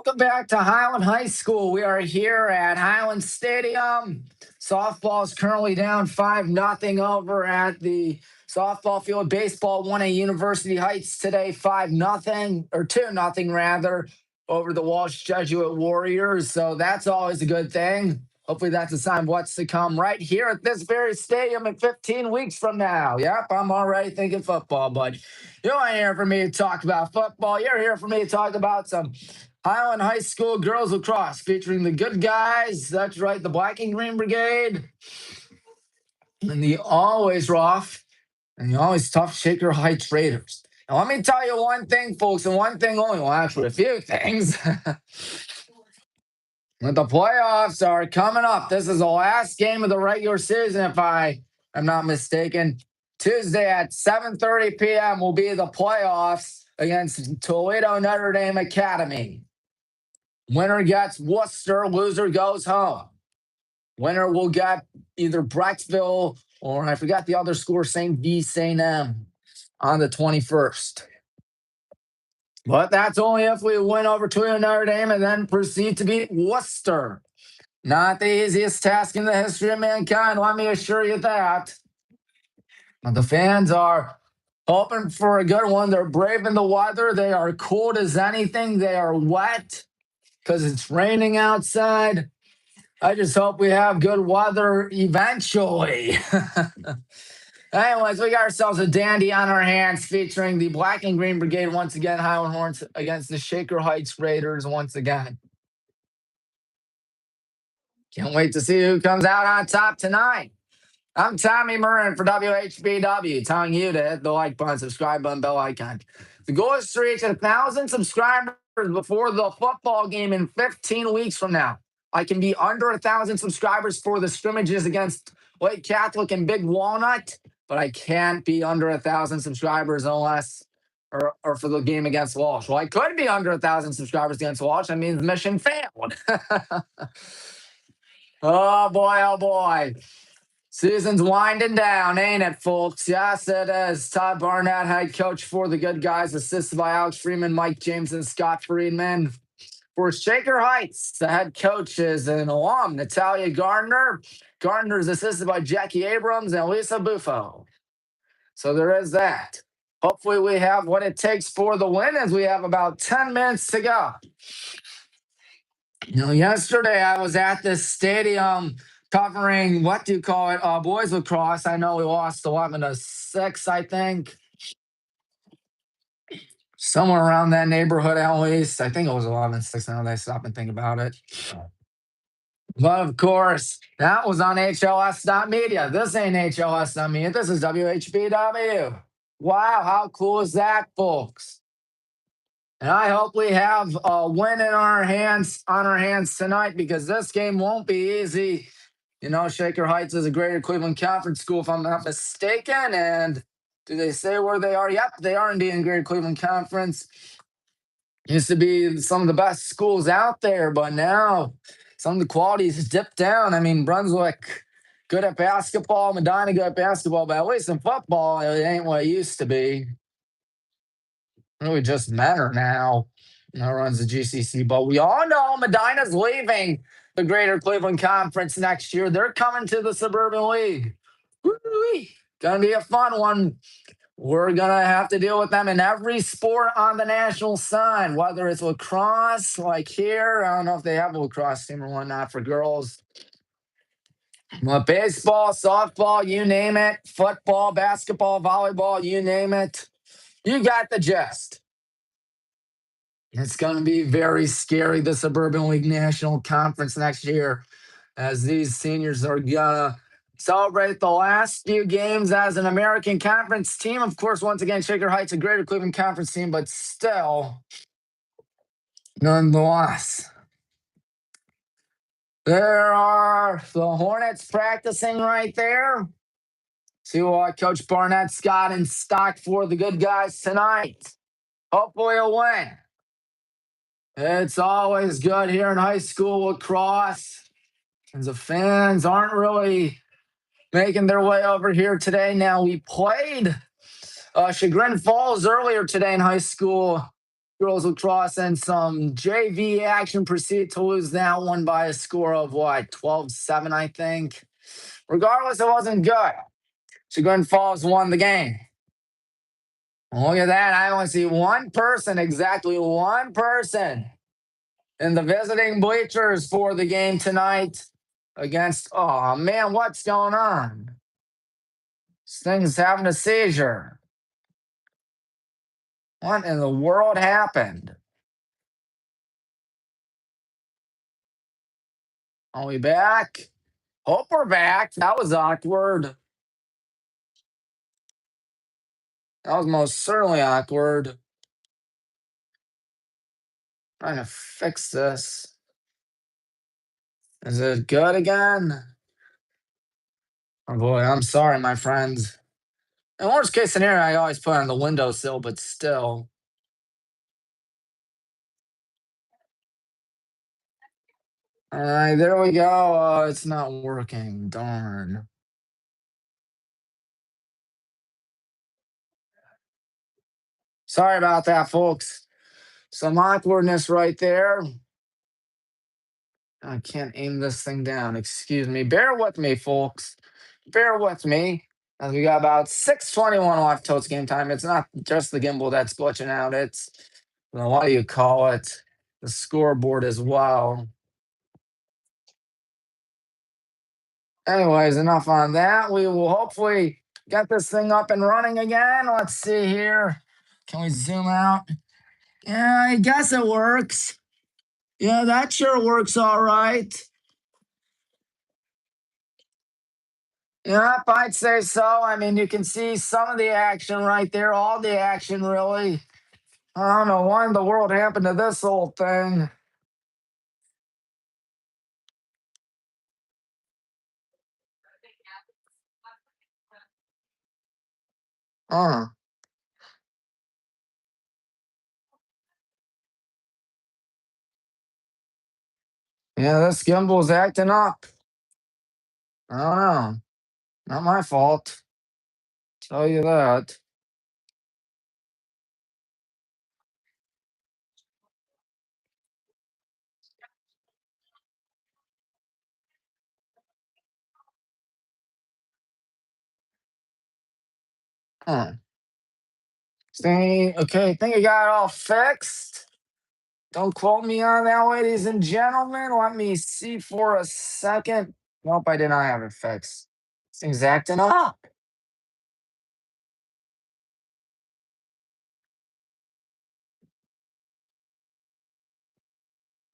Welcome back to Highland High School. We are here at Highland Stadium. Softball is currently down 5-0 over at the softball field. Baseball won at University Heights today 5-0 or 2-0 rather over the Walsh Jesuit Warriors. So that's always a good thing. Hopefully that's a sign of what's to come right here at this very stadium in 15 weeks from now. Yep, I'm already thinking football, but you ain't here for me to talk about football. You're here for me to talk about some Highland High School girls lacrosse featuring the good guys. That's right, the Black and Green Brigade and the always rough and the always tough Shaker Heights Raiders. Now, let me tell you one thing, folks, and one thing only. Well, actually, a few things. But the playoffs are coming up. This is the last game of the regular season, if I am not mistaken. Tuesday at 7:30 p.m. will be the playoffs against Toledo Notre Dame Academy. Winner gets Worcester, loser goes home. Winner will get either Brecksville or I forgot the other score, St. V. St. M on the 21st. But that's only if we win over Toledo Notre Dame and then proceed to beat Worcester. Not the easiest task in the history of mankind, let me assure you that. But the fans are hoping for a good one. They're brave in the weather. They are cold as anything. They are wet because it's raining outside. I just hope we have good weather eventually. Anyways, we got ourselves a dandy on our hands featuring the Black and Green Brigade once again, Highland Hornets against the Shaker Heights Raiders once again. Can't wait to see who comes out on top tonight. I'm Tommy Murrin for WHBW, telling you to hit the like button, subscribe button, bell icon. The goal is to reach 1,000 subscribers before the football game in 15 weeks from now. I can be under 1,000 subscribers for the scrimmages against Lake Catholic and Big Walnut, but I can't be under 1,000 subscribers unless or for the game against Walsh. Well, I could be under 1,000 subscribers against Walsh. That means mission failed. Oh boy, oh boy. Season's winding down, ain't it, folks? Yes, it is. Todd Barnett, head coach for the good guys, assisted by Alex Freeman, Mike James, and Scott Friedman. For Shaker Heights, the head coach is an alum, Natalia Gardner. Gardner is assisted by Jackie Abrams and Lisa Buffo. So there is that. Hopefully we have what it takes for the win as we have about 10 minutes to go. You know, yesterday I was at this stadium covering, what do you call it, boys lacrosse. I know we lost 11-6, I think. Somewhere around that neighborhood at least. I think it was 11-6 now that I stop and think about it. But of course, that was on HLS.media. This ain't HLS.media. This is WHBW. Wow, how cool is that, folks? And I hope we have a win in our hands tonight because this game won't be easy. You know, Shaker Heights is a Greater Cleveland Conference school, if I'm not mistaken. And do they say where they are? Yep, they are indeed in Greater Cleveland Conference. Used to be some of the best schools out there, but now some of the quality has dipped down. I mean, Brunswick, good at basketball, Medina, good at basketball, but at least in football, it ain't what it used to be. Really just matter now. Now runs the GCC, but we all know Medina's leaving the Greater Cleveland Conference next year. They're coming to the Suburban League. Woo-wee. Gonna be a fun one. We're gonna have to deal with them in every sport on the national side, whether it's lacrosse, like here. I don't know if they have a lacrosse team or whatnot for girls. But baseball, softball, you name it, football, basketball, volleyball, you name it. You got the gist. It's going to be very scary, the Suburban League National Conference next year, as these seniors are going to celebrate the last few games as an American Conference team. Of course, once again, Shaker Heights, a Greater Cleveland Conference team, but still, nonetheless. There are the Hornets practicing right there. See what Coach Barnett's got in stock for the good guys tonight. Hopefully a win. It's always good here in high school lacrosse. And the fans aren't really making their way over here today. Now, we played Chagrin Falls earlier today in high school Girls lacrosse and some JV action proceed to lose that one by a score of what, 12-7, I think. Regardless, it wasn't good. Chagrin Falls won the game. Look at that. I only see one person, exactly one person in the visiting bleachers for the game tonight against, oh man, what's going on? This thing's having a seizure. What in the world happened? Are we back? Hope we're back. That was awkward. That was most certainly awkward. Trying to fix this. Is it good again? Oh boy, I'm sorry, my friends. In worst case scenario, I always put it on the windowsill, but still. All right, there we go. It's not working. Darn. Sorry about that, folks. Some awkwardness right there. I can't aim this thing down. Excuse me. Bear with me, folks. Bear with me. As we got about 6:21 left till it's game time. It's not just the gimbal that's glitching out. It's, what do you call it? The scoreboard as well. Anyways, enough on that. We will hopefully get this thing up and running again. Let's see here. Can we zoom out? Yeah, I guess it works. Yeah, that sure works all right. Yep, I'd say so. I mean, you can see some of the action right there, all the action really. I don't know what in the world happened to this whole thing. Uh, yeah, this gimbal's acting up. I don't know. Not my fault. Tell you that. Huh. Okay, I think I got it all fixed. Don't quote me on that, ladies and gentlemen. Let me see for a second. Nope, I did not have it fixed. This thing's acting up.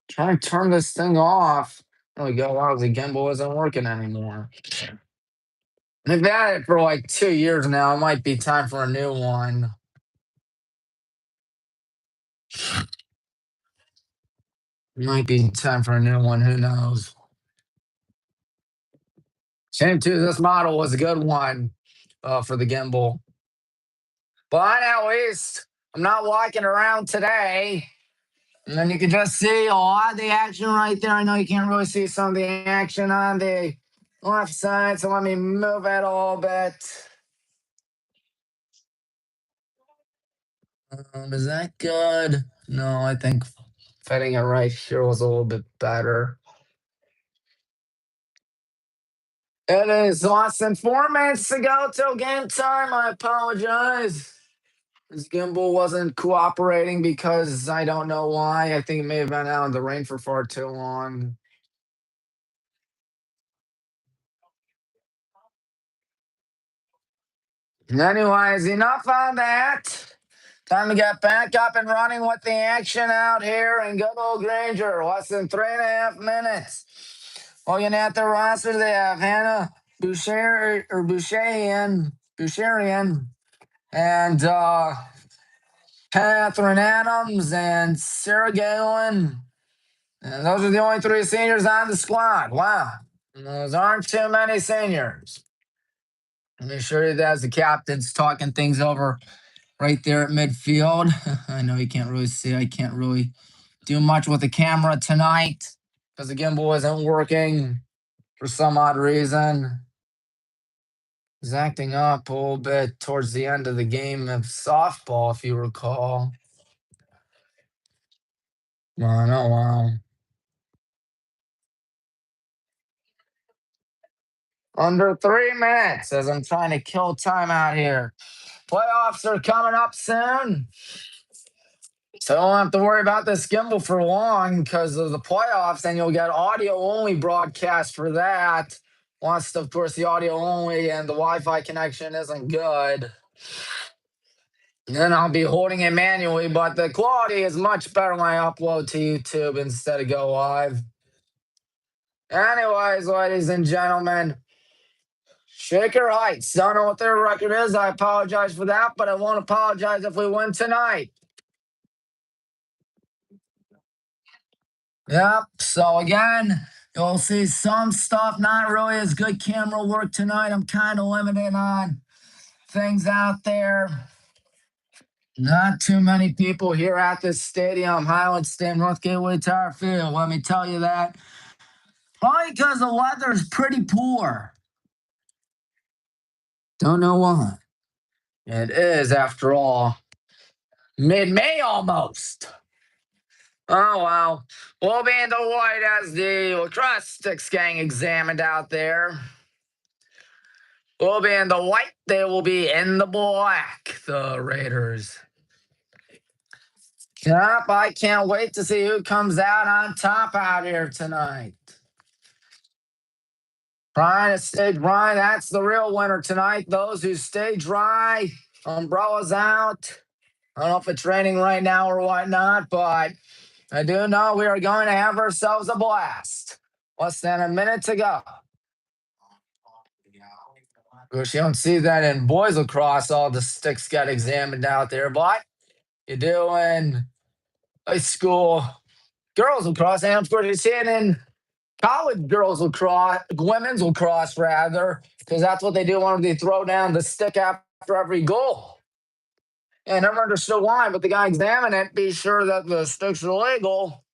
Trying to turn this thing off. There we go. Wow, the gimbal isn't working anymore. I've had it for like 2 years now. It might be time for a new one. It might be time for a new one. Who knows? Shame too. This model was a good one for the gimbal, but at least I'm not walking around today. And then you can just see a lot of the action right there. I know you can't really see some of the action on the left side, so let me move it a little bit. Is that good? No, I think fitting it right here was a little bit better. It is less than 4 minutes to go till game time. I apologize. This gimbal wasn't cooperating because I don't know why. I think it may have been out in the rain for far too long. Anyways, enough on that. Time to get back up and running with the action out here in good old Granger. Less than 3.5 minutes. Looking at the roster, they have Hannah Boucherian, and Catherine Adams and Sarah Galen. And those are the only three seniors on the squad. Wow. Those aren't too many seniors. Let me assure you that's the captain's talking things over right there at midfield. I know you can't really see. I can't really do much with the camera tonight because the gimbal isn't working for some odd reason. He's acting up a little bit towards the end of the game of softball, if you recall. I know, wow. Under 3 minutes as I'm trying to kill time out here. Playoffs are coming up soon. So I don't have to worry about this gimbal for long because of the playoffs, and you'll get audio only broadcast for that. Once, of course, the audio only and the Wi Fi connection isn't good. Then I'll be holding it manually, but the quality is much better when I upload to YouTube instead of go live. Anyways, ladies and gentlemen, Shaker Heights. Don't know what their record is. I apologize for that, but I won't apologize if we win tonight. Yep. So again, you'll see some stuff, not really as good camera work tonight. I'm kind of limited on things out there. Not too many people here at this stadium, Highland Stadium, North Gateway Tire Field. Let me tell you that. Probably because the weather's pretty poor. Don't know why. It is, after all, mid-May almost. Oh, well. We'll be in the white as the Lacrosse Sticks gang examined out there. We'll be in the white. They will be in the black, the Raiders. Yep, I can't wait to see who comes out on top out here tonight. Trying to stay dry. That's the real winner tonight. Those who stay dry, umbrellas out. I don't know if it's raining right now or whatnot, but I do know we are going to have ourselves a blast. Less than a minute to go. Of course, you don't see that in boys lacrosse. All the sticks got examined out there, but you do in high school girls lacrosse, and of course, you see it in college girls lacrosse, women's lacrosse rather, because that's what they do when they throw down the stick after every goal. And I never understood why, but the guy examined it, be sure that the sticks are legal.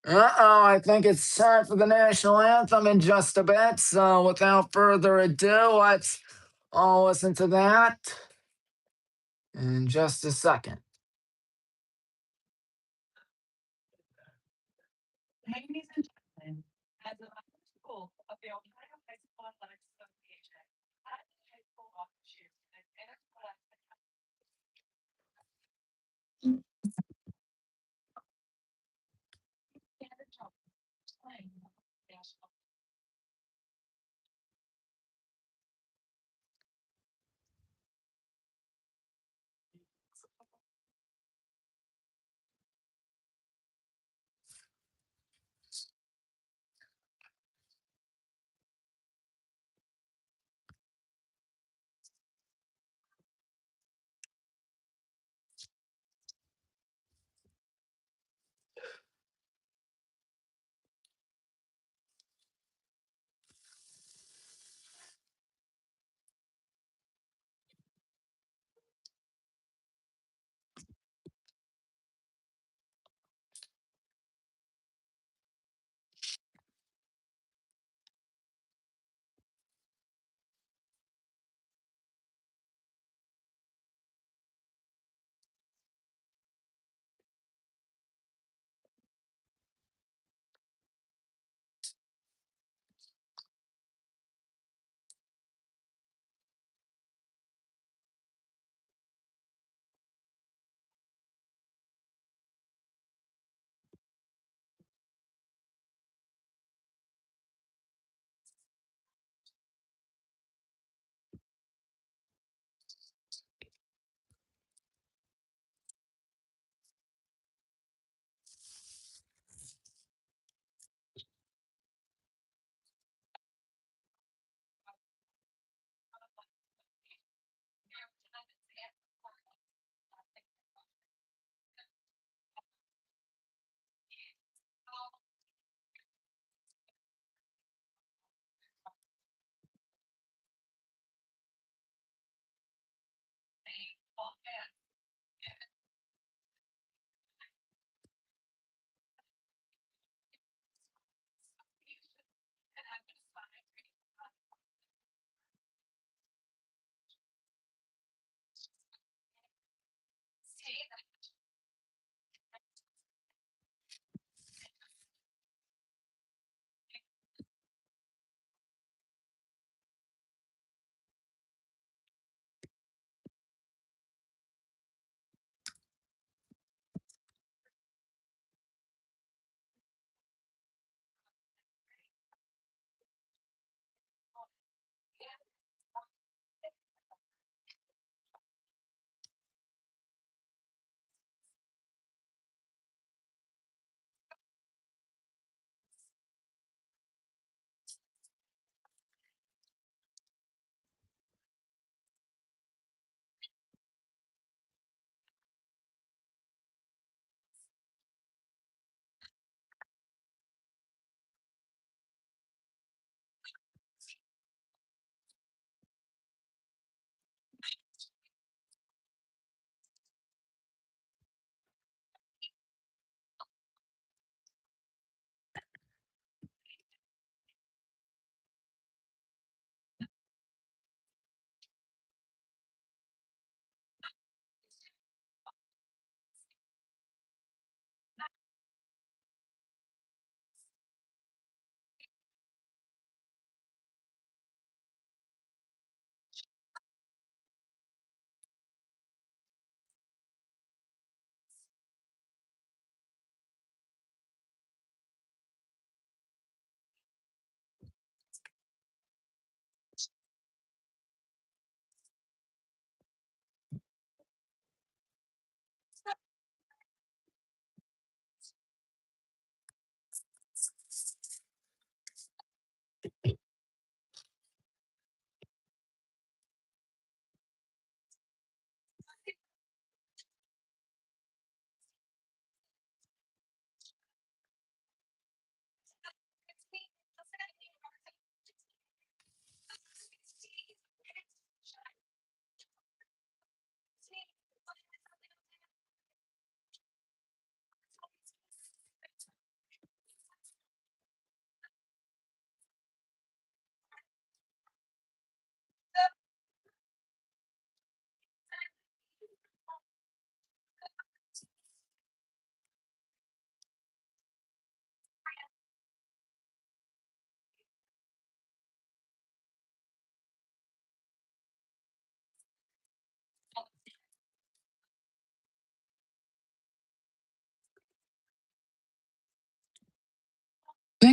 I think it's time for the national anthem in just a bit. So without further ado, let's all listen to that in just a second.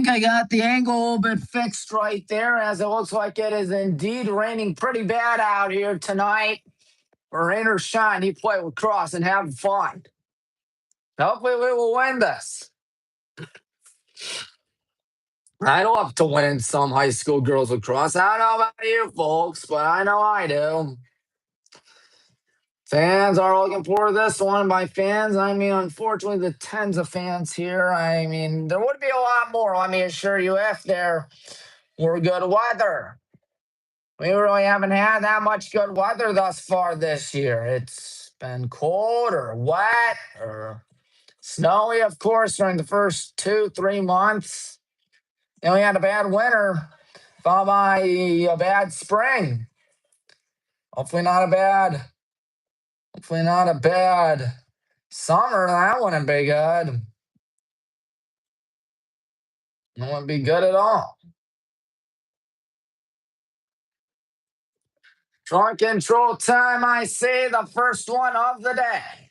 I got the angle a little bit fixed right there, as it looks like it is indeed raining pretty bad out here tonight. Rain or shine, you play lacrosse and have fun. Hopefully, we will win this. I'd love to win some high school girls lacrosse. I don't know about you folks, but I know I do. Fans are looking forward to this one. By fans, I mean, unfortunately, the tens of fans here. I mean, there would be a lot more, let me assure you, if there were good weather. We really haven't had that much good weather thus far this year. It's been cold or wet or snowy, of course, during the first 2, 3 months. Then we had a bad winter, followed by a bad spring. Hopefully not a bad summer. That wouldn't be good. It wouldn't be good at all. Draw control time, I see, the first one of the day.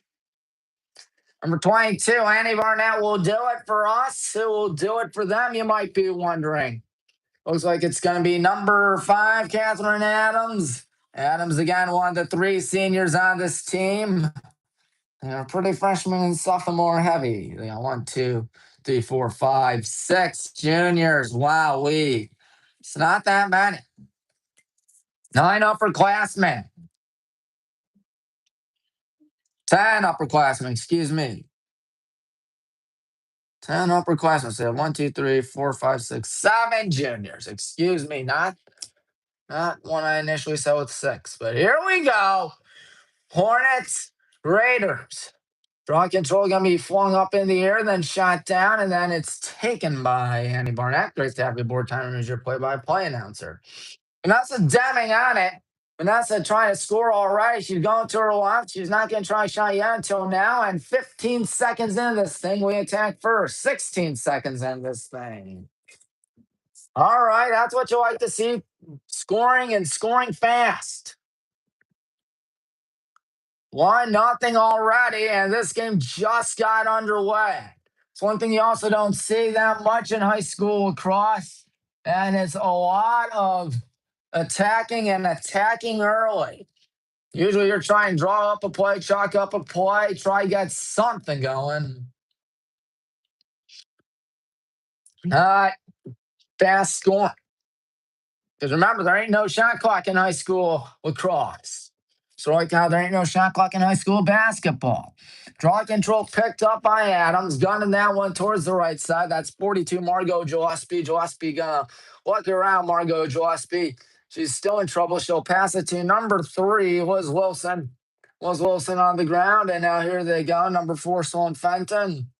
Number 22, Annie Barnett will do it for us. Who will do it for them, you might be wondering. Looks like it's going to be number 5, Catherine Adams. Adams, again, one of the 3 seniors on this team. They're pretty freshman and sophomore heavy. They got 1, 2, 3, 4, 5, 6 juniors. Wow, it's not that many. 9 upperclassmen. 10 upperclassmen, excuse me. 10 upperclassmen. So 1, 2, 3, 4, 5, 6, 7 juniors. Excuse me, not one I initially said with 6. But here we go. Hornets, Raiders. Draw control going to be flung up in the air, then shot down, and then it's taken by Annie Barnett. Great to have you aboard time as your play-by-play announcer. Vanessa Deming on it. Vanessa trying to score already. She's going to her left. She's not going to try a shot yet until now. And 15 seconds into this thing, we attack first. 16 seconds in this thing. All right, that's what you like to see. Scoring and scoring fast. 1-0 already, and this game just got underway. It's one thing you also don't see that much in high school lacrosse, and it's a lot of attacking and attacking early. Usually you're trying to draw up a play, chalk up a play, try to get something going. Not fast scoring. Because remember, there ain't no shot clock in high school lacrosse. So like how there ain't no shot clock in high school basketball. Draw control picked up by Adams, gunning that one towards the right side. That's 42, Margot Gillespie. Gillespie gonna look around Margot Gillespie. She's still in trouble. She'll pass it to number 3, was Wilson. Was Wilson on the ground, and now here they go. Number 4, Sloan Fenton.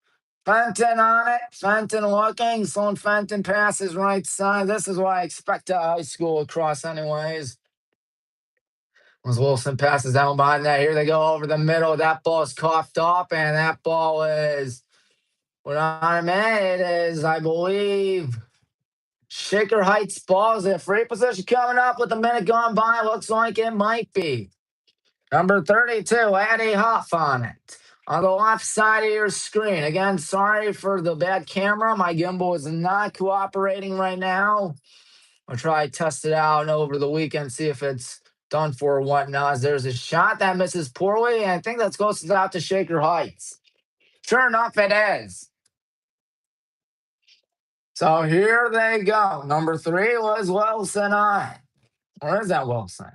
Fenton on it. Fenton looking. Sloan Fenton passes right side. This is what I expect a high school lacrosse anyways. As Wilson passes down behind that. Here they go over the middle. That ball is coughed up, and that ball is, what I meant, it is, I believe, Shaker Heights ball. Is it free position coming up with a minute gone by? Looks like it might be. Number 32, Addie Huff on it. On the left side of your screen. Again, sorry for the bad camera. My gimbal is not cooperating right now. I'll try to test it out over the weekend, see if it's done for or whatnot. There's a shot that misses poorly, and I think that's goes out to Shaker Heights. Sure enough, it is. So here they go. Number 3 was Wilson on. Or is that Wilson?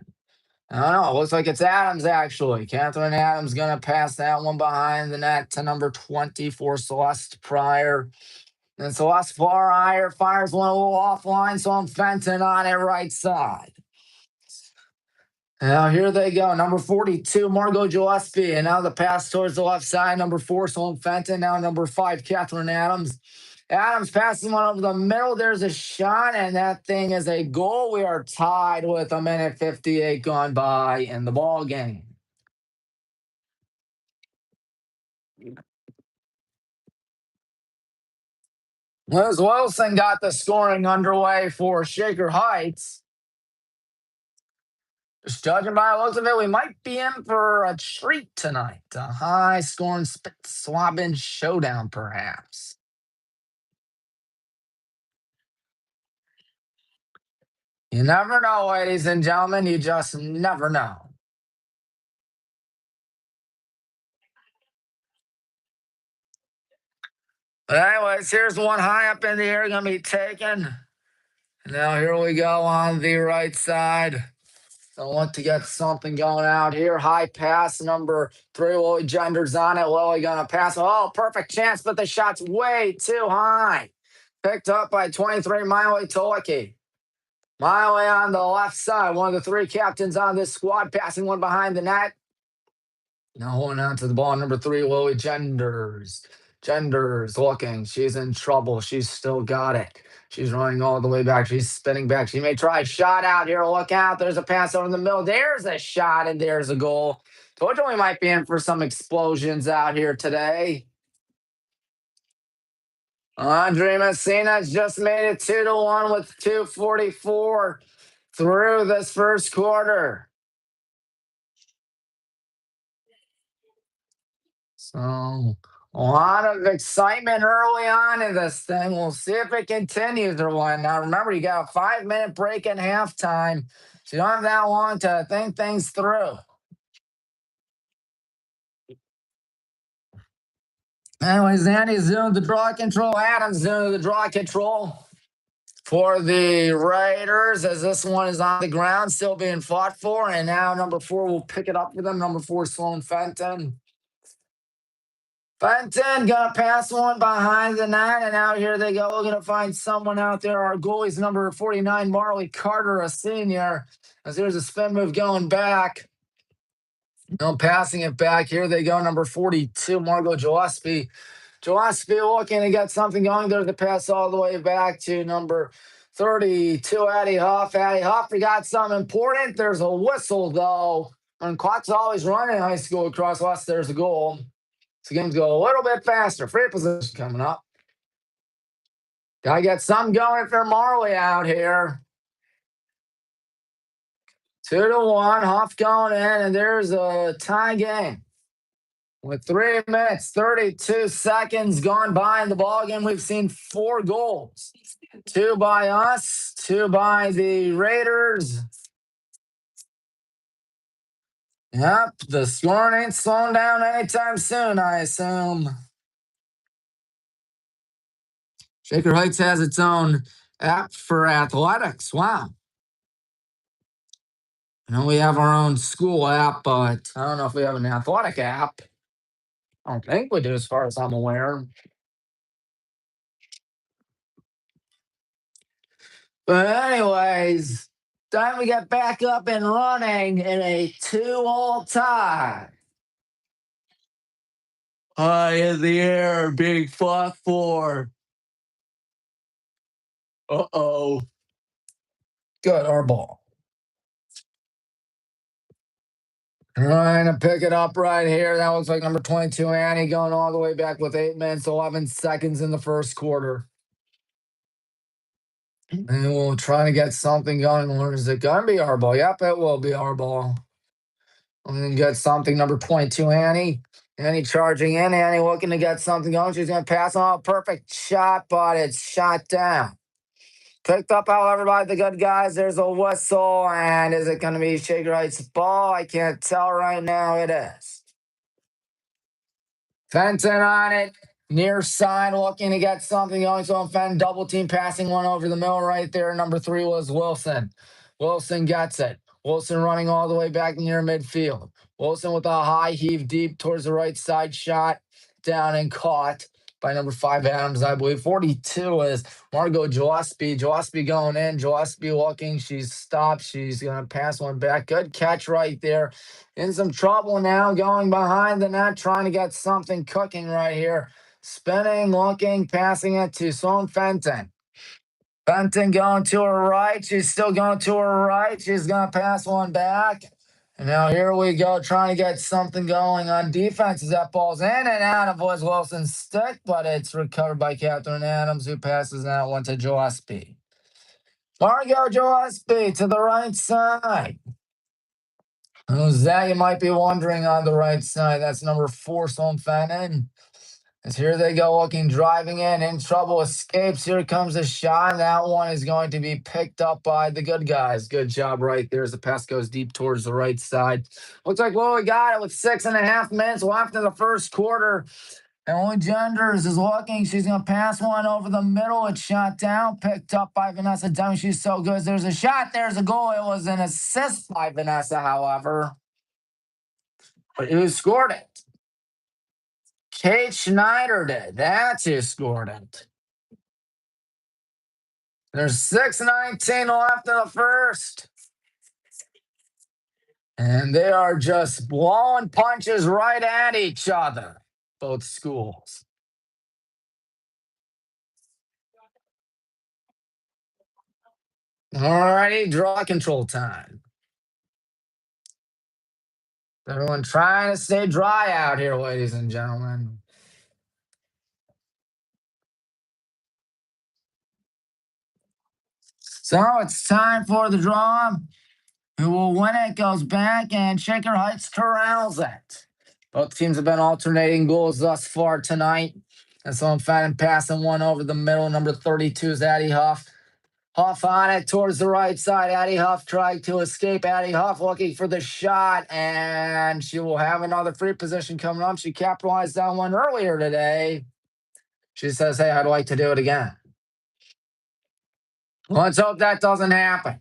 I don't know. It looks like it's Adams, actually. Catherine Adams going to pass that one behind the net to number 24, Celeste Pryor. And Celeste Pryor fires one a little offline, so I'm Fenton on it right side. Now here they go. Number 42, Margot Gillespie. And now the pass towards the left side. Number 4, Sloan Fenton. Now number 5, Catherine Adams. Adams passing one over the middle. There's a shot, and that thing is a goal. We are tied with 1:58 gone by in the ball game. Liz Wilson got the scoring underway for Shaker Heights. Just judging by the looks of it, we might be in for a treat tonight. A high-scoring, spit-swabbing showdown, perhaps. You never know, ladies and gentlemen. You just never know. But anyways, here's one high up in the air going to be taken. Now here we go on the right side. I want to get something going out here. High pass, number 3. Willie Genders on it. Willie gonna pass. Oh, perfect chance, but the shot's way too high. Picked up by 23, Miley Toliki. Miley on the left side. One of the 3 captains on this squad, passing one behind the net. Now holding on to the ball, number 3, Lily Genders. Genders looking. She's in trouble. She's still got it. She's running all the way back. She's spinning back. She may try a shot out here. Look out. There's a pass over in the middle. There's a shot, and there's a goal. Told you we might be in for some explosions out here today. Andre Messina's just made it 2-1 with 2:44 through this first quarter. So a lot of excitement early on in this thing. We'll see if it continues or what. Now remember, you got a 5-minute break in halftime, so you don't have that long to think things through. Anyways, Andy's doing the draw control. Adam's doing the draw control for the Raiders as this one is on the ground, still being fought for. And now number 4 will pick it up for them. Number 4, Sloan Fenton. Fenton gonna pass one behind the net, and out here they go. We're gonna find someone out there. Our goalie's number 49, Marley Carter, a senior. As there's a spin move going back. No passing it back. Here they go. Number 42, Margot Gillespie. Gillespie looking to get something going. There's the pass all the way back to number 32, Addie Huff. Addie Huff forgot something important. There's a whistle, though. And clock's always running in high school across West. There's a goal. So games go a little bit faster. Free position coming up. Gotta get something going for Marley out here. 2-1. Huff going in, and there's a tie game. With 3 minutes, 32 seconds gone by in the ball game, we've seen 4 goals. 2 by us, 2 by the Raiders. Yep, the scoring ain't slowing down anytime soon, I assume. Shaker Heights has its own app for athletics. Wow. I know we have our own school app, but I don't know if we have an athletic app. I don't think we do, as far as I'm aware. But anyways, time we get back up and running in a 2-all tie. High in the air, being fought for. Uh-oh. Good, our ball. Trying to pick it up right here. That looks like number 22, Annie, going all the way back with 8 minutes, 11 seconds in the first quarter. And we'll try to get something going. Or is it going to be our ball? Yep, it will be our ball. And then get something, number 22, Annie. Annie charging in. Annie looking to get something going. She's going to pass on a perfect shot, but it's shot down. Picked up, however, by the good guys. There's a whistle. And is it going to be Shaker Heights' ball? I can't tell right now. It is. Fenton on it. Near side looking to get something going. So Fenton double team passing one over the middle right there. Number 3 was Wilson. Wilson gets it. Wilson running all the way back near midfield. Wilson with a high heave deep towards the right side shot. Down and caught by number 5, Adams, I believe. 42 is Margot Gillespie. Gillespie going in. Gillespie looking. She's stopped. She's going to pass one back. Good catch right there. In some trouble now, going behind the net, trying to get something cooking right here. Spinning, looking, passing it to Sloan Fenton. Fenton going to her right. She's still going to her right. She's going to pass one back. And now here we go, trying to get something going on defense as that ball's in and out of Liz Wilson's stick, but it's recovered by Catherine Adams, who passes that one to Gillespie. Margot Gillespie to the right side. Who's that? You might be wondering on the right side. That's number 4, Sloan Fenton. As here they go, looking, driving in trouble, escapes. Here comes a shot. That one is going to be picked up by the good guys. Good job right there as the pass goes deep towards the right side. Looks like we got it with 6.5 minutes left in the first quarter. Emily Genders is looking. She's going to pass one over the middle. It's shot down, picked up by Vanessa Dunn. She's so good. There's a shot. There's a goal. It was an assist by Vanessa, however. But who scored it? Kate Schneider did. That's who scored it. There's 6:19 left in the first. And they are just blowing punches right at each other, both schools. All righty, draw control time. Everyone trying to stay dry out here, ladies and gentlemen. So it's time for the draw. Who will win it goes back, and Shaker Heights corrals it. Both teams have been alternating goals thus far tonight. And so I'm finding passing one over the middle. Number 32 is Addie Huff. Huff on it towards the right side. Addie Huff trying to escape. Addie Huff looking for the shot, and she will have another free position coming up. She capitalized on one earlier today. She says, hey, I'd like to do it again. Let's hope that doesn't happen.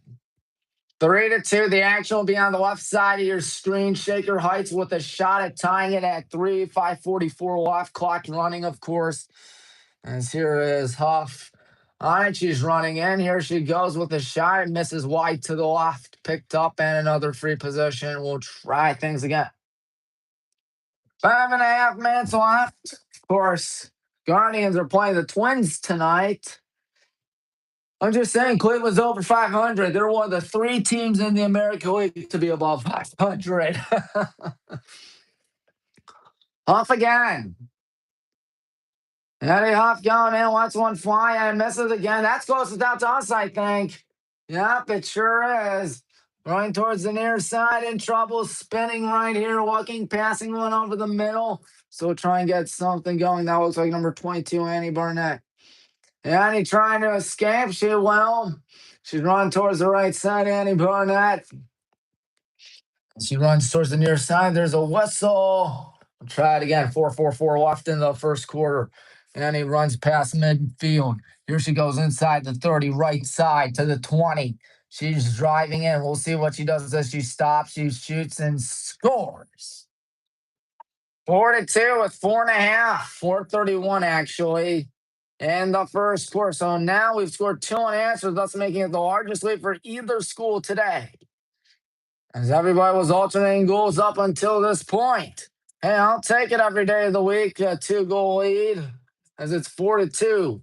3-2. The action will be on the left side of your screen. Shaker Heights with a shot at tying it at 3. 5:44 left. Clock running, of course. As here is Huff on it. She's running in. Here she goes with a shot. Misses wide to the left. Picked up and another free position. We'll try things again. 5.5 minutes left. Of course, Guardians are playing the Twins tonight. I'm just saying, Cleveland's over 500. They're one of the 3 teams in the American League to be above 500. Huff again. Eddie Huff going in, wants one fly and misses again. That's close down to us, I think. Yep, it sure is. Running towards the near side, in trouble, spinning right here, looking, passing one over the middle. So try and get something going. That looks like number 22, Annie Barnett. Annie trying to escape. She will. She's running towards the right side, Annie Barnett. She runs towards the near side. There's a whistle. We'll try it again. 4:44 left in the first quarter. Annie runs past midfield. Here she goes inside the 30, right side to the 20. She's driving in. We'll see what she does as she stops. She shoots and scores. 4-2 with 4.5. 4:31 actually in the first quarter. So now we've scored 2 unanswered, thus making it the largest lead for either school today. As everybody was alternating goals up until this point. Hey, I'll take it every day of the week. A 2-goal lead as it's 4-2.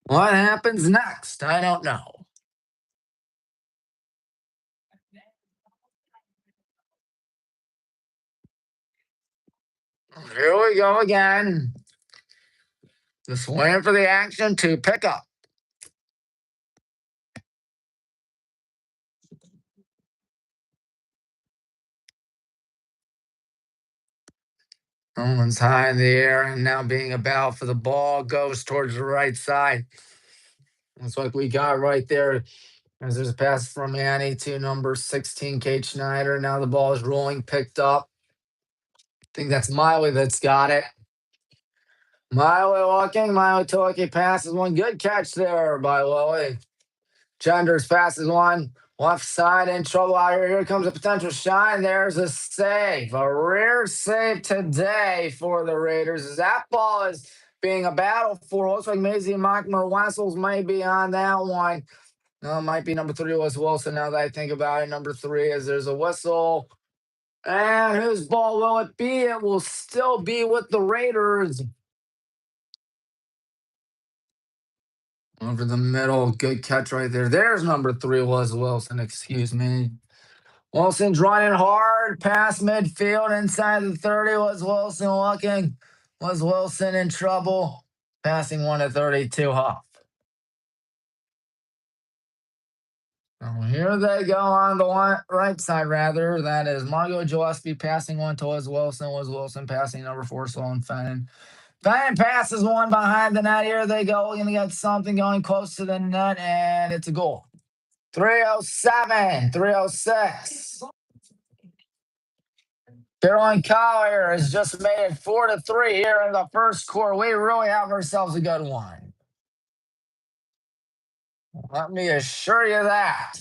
What happens next? I don't know. Here we go again. Just waiting for the action to pick up. Someone's high in the air and now being about for the ball goes towards the right side. Looks like we got right there as there's a pass from Annie to number 16, Kate Schneider. Now the ball is rolling, picked up. I think that's Miley that's got it. Miley walking. Miley Toki passes one. Good catch there by Lily. Genders passes one. Left side in trouble out here. Here comes a potential shot, and there's a save. A rare save today for the Raiders. As that ball is being a battle for. Looks like Maisie Mockmer Wessels may be on that one. No, it might be number 3 was Wilson. Now that I think about it, number 3 is there's a whistle. And whose ball will it be? It will still be with the Raiders. Over the middle, good catch right there. There's number 3 was Wilson, excuse me. Wilson's running hard past midfield inside the 30 was Wilson looking. Was Wilson in trouble? Passing one to 32 Huff. Oh, here they go on the right side, rather. That is Margot Gillespie passing one towards Wilson. Was Wilson passing number 4, Sloan Fenton. Fenton passes one behind the net. Here they go. We're going to get something going close to the net, and it's a goal. 307, 306. Caroline Collier has just made it 4-3 here in the first quarter. We really have ourselves a good one. Let me assure you that.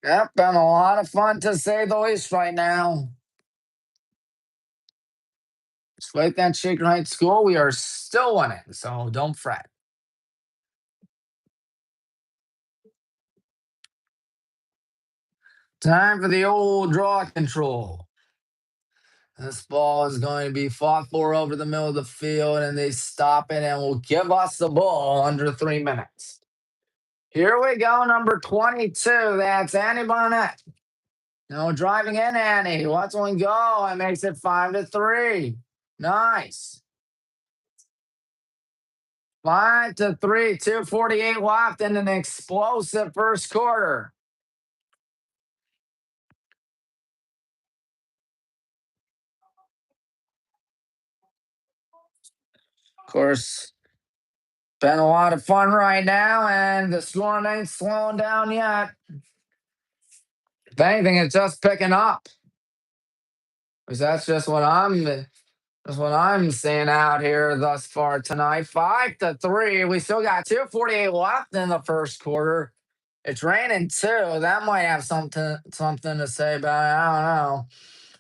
Yep, been a lot of fun to say the least right now. Despite that Shaker Heights school, we are still winning, so don't fret. Time for the old draw control. This ball is going to be fought for over the middle of the field, and they stop it and will give us the ball under 3 minutes. Here we go, number 22. That's Annie Barnett. No driving in, Annie. Let's one go. It makes it 5-3. Nice. 5-3, 2:48 left in an explosive first quarter. Of course, been a lot of fun right now, and the scoring ain't slowing down yet. If anything, it's just picking up. Because that's just what I'm seeing out here thus far tonight. 5-3. We still got 2:48 left in the first quarter. It's raining too. That might have something to say about it. I don't know.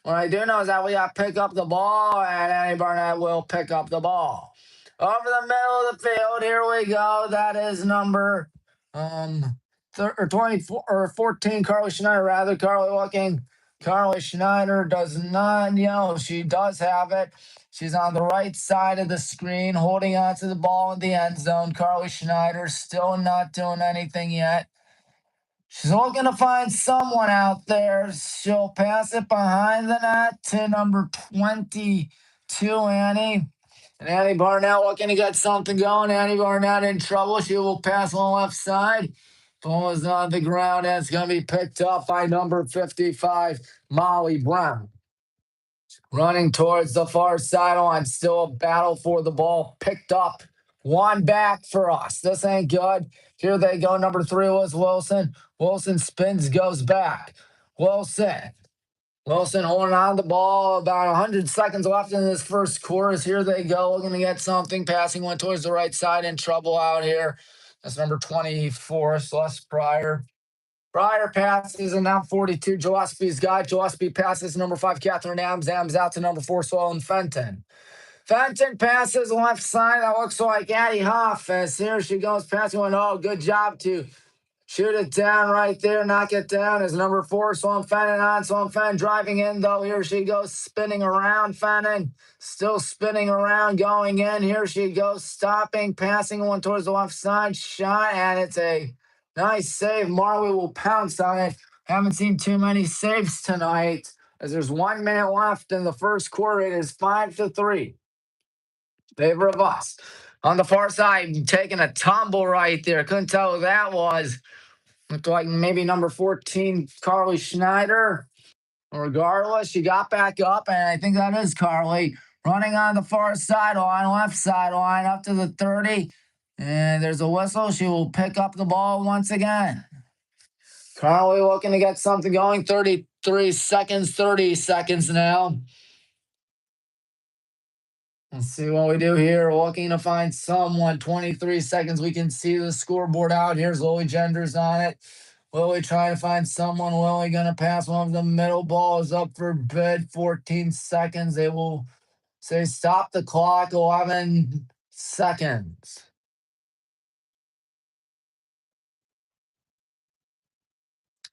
What I do know is that we got to pick up the ball, and Annie Barnett will pick up the ball. Over the middle of the field, here we go. That is number 24 or 14, Carly Schneider, rather. Carly looking. Carly Schneider does not, she does have it. She's on the right side of the screen, holding onto the ball in the end zone. Carly Schneider still not doing anything yet. She's looking to find someone out there. She'll pass it behind the net to number 22, Annie. And Annie Barnett looking to get something going. Annie Barnett in trouble. She will pass on the left side. Ball is on the ground, and it's going to be picked up by number 55, Molly Brown. Running towards the far sideline. Still a battle for the ball. Picked up. One back for us. This ain't good. Here they go. Number 3 was Wilson. Wilson spins, goes back. Wilson. Wilson holding on the ball. About 100 seconds left in this first quarter. Here they go. Looking to get something. Passing one towards the right side. In trouble out here. That's number 24, Celeste Pryor. Pryor passes, and now 42. Gillespie's got. Gillespie passes number 5, Catherine Adams. Adams out to number 4, Sloan Fenton. Fenton passes left side. That looks like Addie Hoff. As here she goes passing one. Oh, good job to shoot it down right there. Knock it down is number 4, Sloan Fenton on. Sloan Fenton driving in, though. Here she goes spinning around. Fenton still spinning around, going in. Here she goes stopping, passing one towards the left side. Shot, and it's a nice save. Marley will pounce on it. Haven't seen too many saves tonight. As there's 1 minute left in the first quarter, it is 5-3. Favor of us. On the far side, taking a tumble right there. Couldn't tell who that was. Looked like maybe number 14, Carly Schneider. Regardless, she got back up, and I think that is Carly. Running on the far sideline, left sideline, up to the 30. And there's a whistle. She will pick up the ball once again. Carly looking to get something going. 33 seconds, 30 seconds now. Let's see what we do here. Looking to find someone. 23 seconds. We can see the scoreboard out. Here's Lily Genders on it. Lily trying to find someone. Lily going to pass one of the middle. Ball is up for bid. 14 seconds. They will say stop the clock. 11 seconds.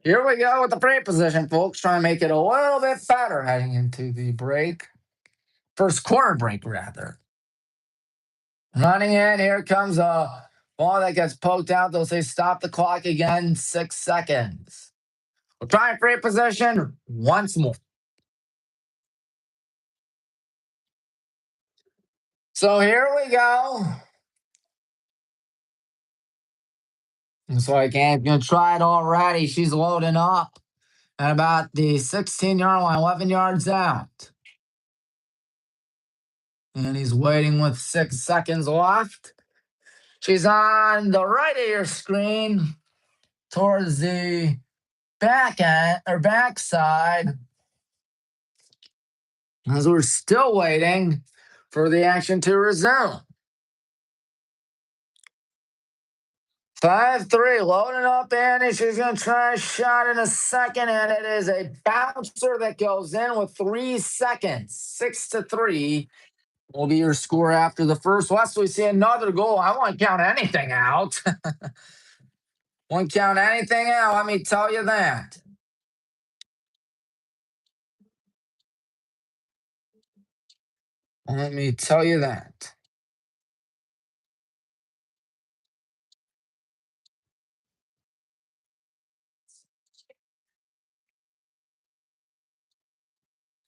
Here we go with the free position, folks. Trying to make it a little bit better heading into the break. First quarter break, rather. Running in, here comes a ball that gets poked out. They'll say stop the clock again, 6 seconds. We'll try free position once more. So here we go. Looks like Anne's going to try it already. She's loading up at about the 16-yard line, 11 yards out. And he's waiting with 6 seconds left. She's on the right of your screen towards the back end or backside. As we're still waiting for the action to resume. 5-3, loading up, Annie. She's going to try a shot in a second, and it is a bouncer that goes in with 3 seconds. 6-3 will be your score after the first. Lest we see another goal. I won't count anything out. Won't count anything out, let me tell you that. Let me tell you that.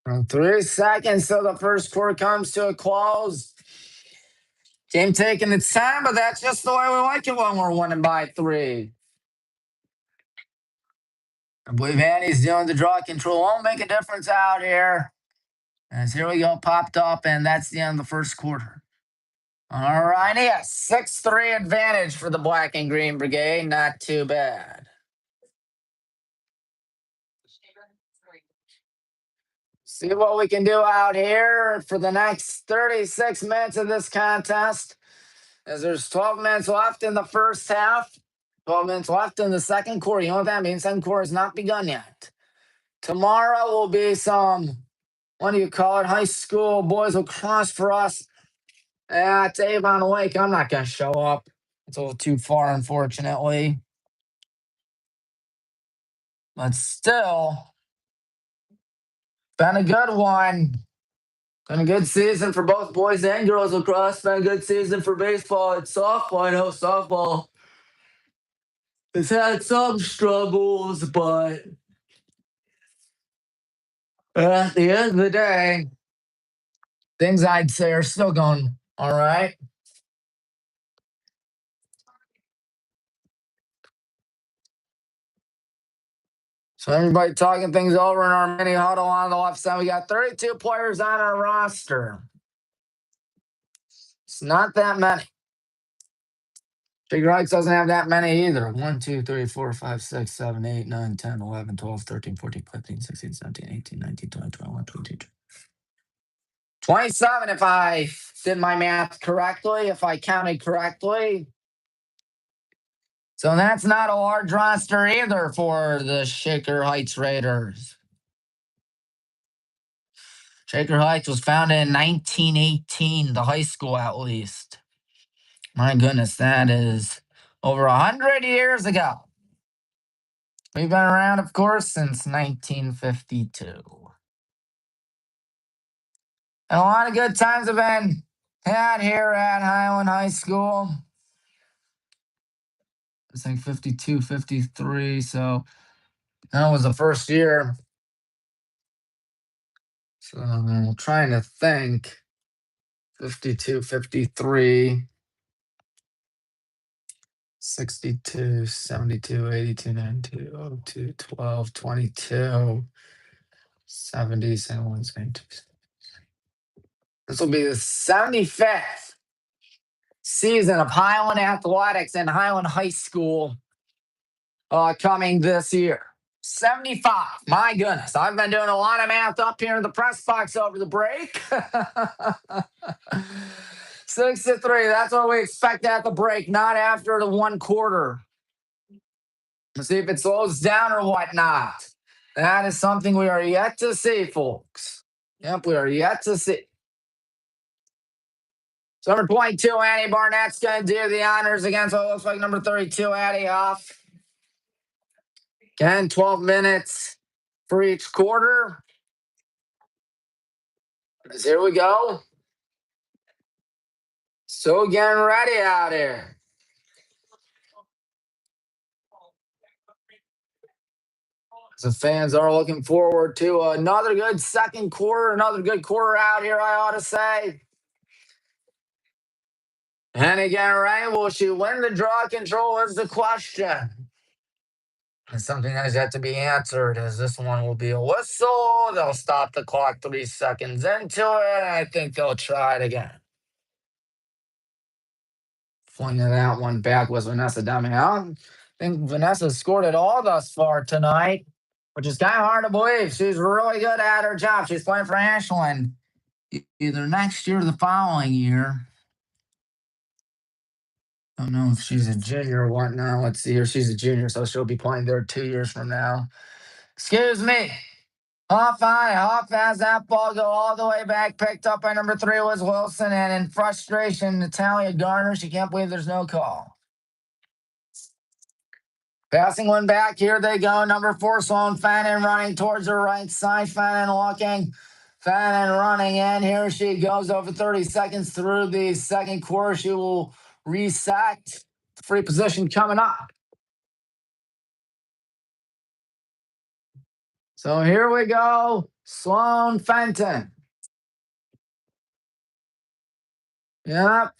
From 3 seconds till the first quarter comes to a close. Game taking its time, but that's just the way we like it when we're winning by 3. I believe Annie's doing the draw control. Won't make a difference out here. As here we go, popped up, and that's the end of the first quarter. All righty, a 6-3 advantage for the Black and Green Brigade. Not too bad. See what we can do out here for the next 36 minutes of this contest. As there's 12 minutes left in the first half, 12 minutes left in the second quarter. You know what that means? Second quarter has not begun yet. Tomorrow will be some, what do you call it, high school boys lacrosse for us at Avon Lake. I'm not going to show up. It's a little too far, unfortunately. But still, been a good one. Been a good season for both boys and girls lacrosse. Been a good season for baseball and softball. I know softball has had some struggles, but at the end of the day, things I'd say are still going all right. So everybody talking things over in our mini huddle on the left side. We got 32 players on our roster. It's not that many. Big Rights doesn't have that many either. 1, 2, 3, 4, 5, 6, 7, 8, 9, 10, 11, 12, 13, 14, 15, 16, 17, 18, 19, 20, 21, 22, 27 if I did my math correctly, if I counted correctly. So that's not a large roster either for the Shaker Heights Raiders. Shaker Heights was founded in 1918, the high school at least. My goodness, that is over 100 years ago. We've been around, of course, since 1952. And a lot of good times have been had here at Highland High School. It's like 52, 53, so that was the first year. So I'm trying to think. 52, 53, 62, 72, 82, 92, 02, 12, 22, 70, 71, 72. This will be the 75th season of Highland Athletics and Highland High School coming this year. 75. My goodness. I've been doing a lot of math up here in the press box over the break. 6-3. That's what we expect at the break, not after the one quarter. Let's see if it slows down or whatnot. That is something we are yet to see, folks. Yep, we are yet to see. So number 22, Annie Barnett's going to do the honors against what looks like number 32, Addie Huff. Again, 12 minutes for each quarter. So here we go. So getting ready out here. The fans are looking forward to another good second quarter, another good quarter out here, I ought to say. And again, right, will she win the draw control is the question. And something that has yet to be answered is this one will be a whistle. They'll stop the clock 3 seconds into it. I think they'll try it again. Flinging that one back was Vanessa Deming. I don't think Vanessa scored at all thus far tonight, which is kind of hard to believe. She's really good at her job. She's playing for Ashland either next year or the following year. I don't know if she's a junior or what now. Let's see here. She's a junior, so she'll be playing there 2 years from now. Excuse me. Off as that ball go all the way back. Picked up by number 3 was Wilson. And in frustration, Natalia Garner, she can't believe there's no call. Passing one back. Here they go. Number 4, Sloan Fannin running towards her right side. Fannin walking. Fannin running in. Here she goes over 30 seconds through the second quarter. She will reset. Free position coming up. So here we go. Sloan Fenton. Yep.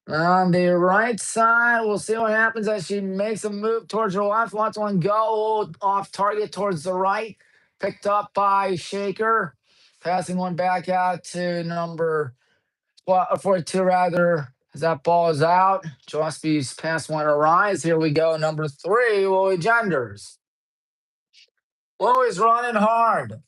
On the right side, we'll see what happens as she makes a move towards her left. Wants one go off target towards the right. Picked up by Shaker. Passing one back out to number 42, rather, as that ball is out. Gillespie's pass one arise. Here we go. Number 3, Lily Genders. Lily's running hard.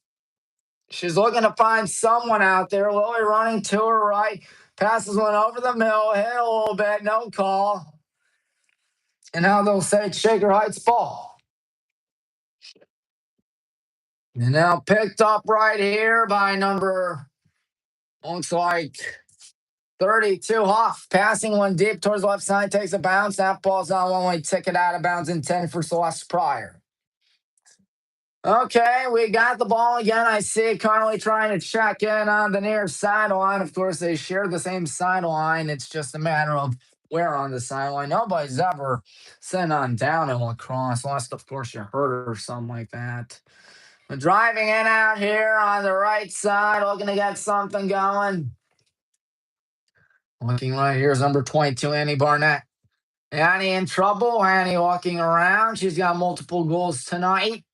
She's looking to find someone out there. Lily running to her right. Passes one over the middle. Hit a little bit. No call. And now they'll say it's Shaker Heights ball. And now picked up right here by number, looks like 32, Hoff. Passing one deep towards the left side. Takes a bounce. That ball's on one way ticket out of bounds, intended for Celeste Pryor. Okay, we got the ball again. I see Connolly trying to check in on the near sideline. Of course, they share the same sideline. It's just a matter of where on the sideline. Nobody's ever sent on down in lacrosse, unless, of course, you hurt her or something like that. But driving in out here on the right side, looking to get something going. Looking right here is number 22, Annie Barnett. Annie in trouble. Annie walking around. She's got multiple goals tonight.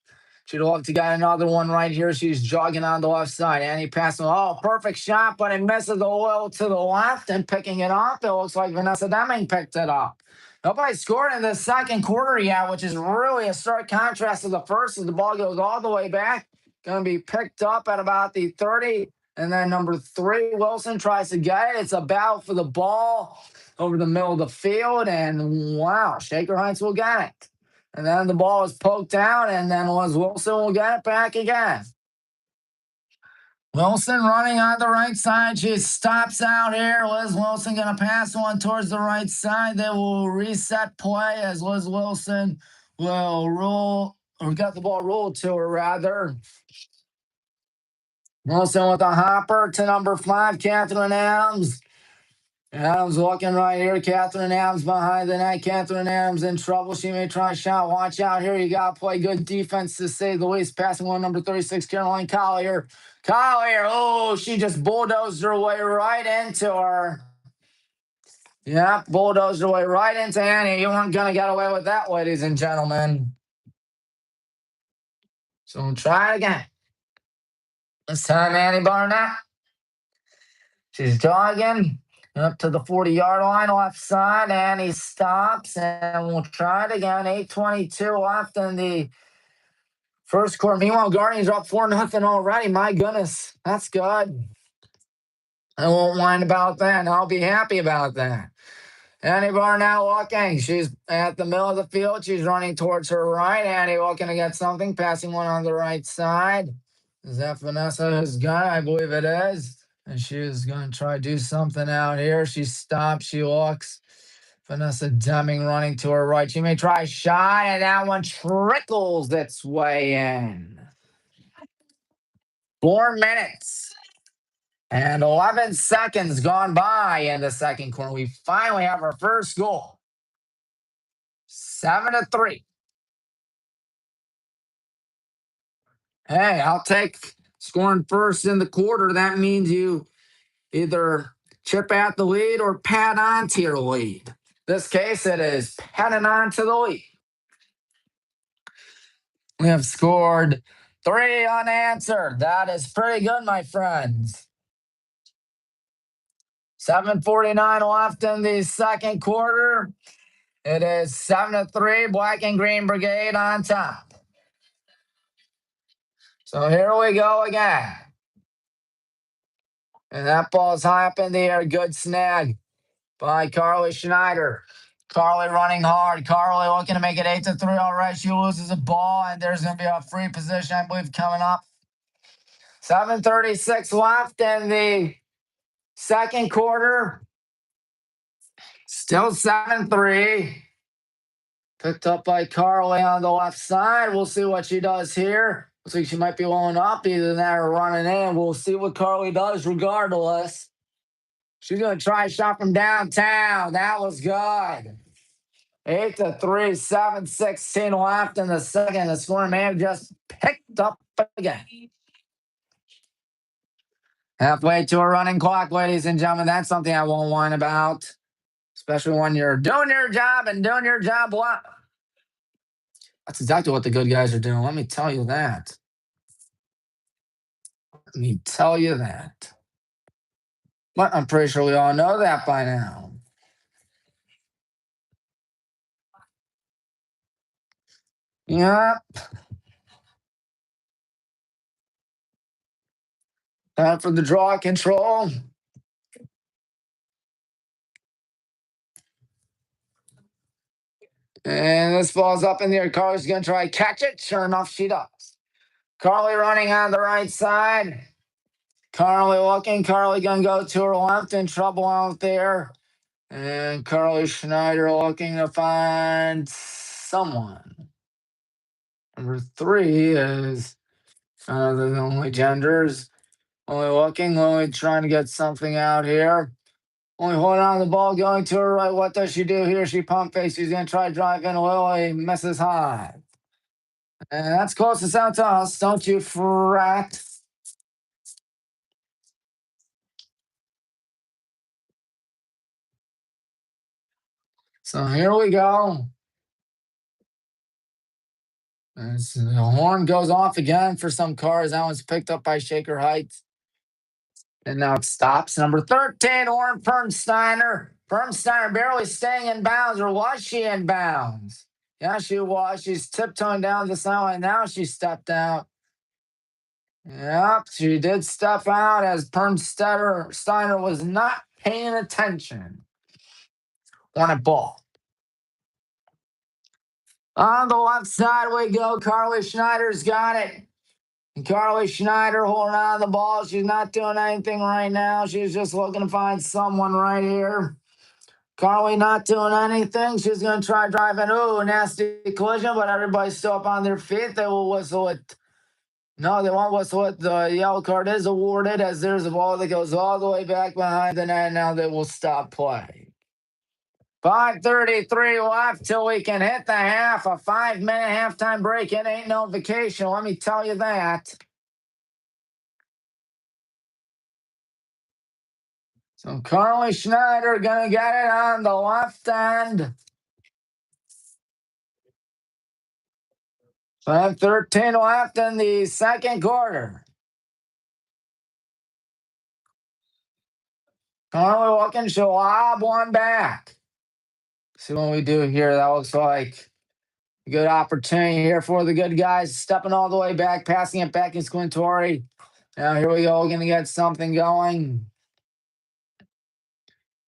She'd love to get another one right here. She's jogging on the left side. Annie passing. Oh, perfect shot, but it misses the oil to the left and picking it up. It looks like Vanessa Deming picked it up. Nobody scored in the second quarter yet, which is really a stark contrast to the first as the ball goes all the way back. Going to be picked up at about the 30. And then number 3, Wilson tries to get it. It's a battle for the ball over the middle of the field. And wow, Shaker Heights will get it. And then the ball is poked out, and then Wilson will get it back again. Wilson running on the right side. She stops out here. Liz Wilson going to pass one towards the right side. They will reset play as Liz Wilson will roll, or got the ball rolled to her, rather. Wilson with a hopper to number 5, Catherine Adams. Adams walking right here. Catherine Adams behind the net. Catherine Adams in trouble. She may try a shot. Watch out here. You got to play good defense to say the least. Passing one, number 36, Caroline Collier. Collier. Oh, she just bulldozed her way right into her. Yeah, bulldozed her way right into Annie. You weren't going to get away with that, ladies and gentlemen. So we'll try it again. This time, Annie Barnett. She's jogging up to the 40-yard line, left side, and he stops, and we'll try it again. 8:22 left in the first quarter. Meanwhile, Guardians are up 4-0 already. My goodness, that's good. I won't whine about that. I'll be happy about that. Annie Barnett walking. She's at the middle of the field. She's running towards her right. Annie looking to get something. Passing one on the right side. Is that Vanessa's guy? I believe it is. And she is going to try to do something out here. She stops. She looks. Vanessa Deming running to her right. She may try a shot, and that one trickles its way in. 4 minutes and 11 seconds gone by in the second quarter. We finally have our first goal. 7-3. Hey, I'll take scoring first in the quarter. That means you either chip at the lead or pad on to your lead. This case, it is padding on to the lead. We have scored 3 unanswered. That is pretty good, my friends. 7:49 left in the second quarter. It is 7-3, Black and Green Brigade on top. So here we go again. And that ball's high up in the air. Good snag by Carly Schneider. Carly running hard. Carly looking to make it 8-3. All right, she loses a ball, and there's going to be a free position, I believe, coming up. 7:36 left in the second quarter. Still 7-3. Picked up by Carly on the left side. We'll see what she does here. Looks like she might be rolling up either that or running in. We'll see what Carly does regardless. She's going to try a shot from downtown. That was good. 8-3, 7:16 left in the second. The score may have just picked up again. Halfway to a running clock, ladies and gentlemen. That's something I won't whine about, especially when you're doing your job and doing your job well. That's exactly what the good guys are doing. Let me tell you that. Let me tell you that. But I'm pretty sure we all know that by now. Yep. Time for the draw control. And this ball's up in the air. Carly's going to try to catch it. Sure enough, she does. Carly running on the right side. Carly looking. Carly going to go to her left. In trouble out there. And Carly Schneider looking to find someone. Number 3 is the only genders. Only looking. Only trying to get something out here. Only holding on to the ball, going to her right. What does she do here? She pump fakes. She's going to try to drive in. Lily misses high. And that's closest out to us. Don't you fret. So here we go. As the horn goes off again for some cars. That one's picked up by Shaker Heights. And now it stops. Number 13, Oren Pernsteiner. Pernsteiner barely staying in bounds, or was she in bounds? Yeah, she was. She's tiptoeing down the sideline. Now she stepped out. Yep, she did step out as Steiner was not paying attention on a ball. On the left side we go. Carly Schneider's got it. And Carly Schneider holding on the ball. She's not doing anything right now. She's just looking to find someone right here. Carly not doing anything. She's going to try driving. Ooh, nasty collision, but everybody's still up on their feet. They will whistle it. No, they won't whistle it. The yellow card is awarded as there's a ball that goes all the way back behind the net. Now they will stop play. 5:33 left till we can hit the half. A 5-minute halftime break. It ain't no vacation. Let me tell you that. So Carly Schneider going to get it on the left end. 5:13 left in the second quarter. Carly looking, she'll lob one back. See what we do here. That looks like a good opportunity here for the good guys. Stepping all the way back, passing it back in Squintori. Now here we go. We're going to get something going.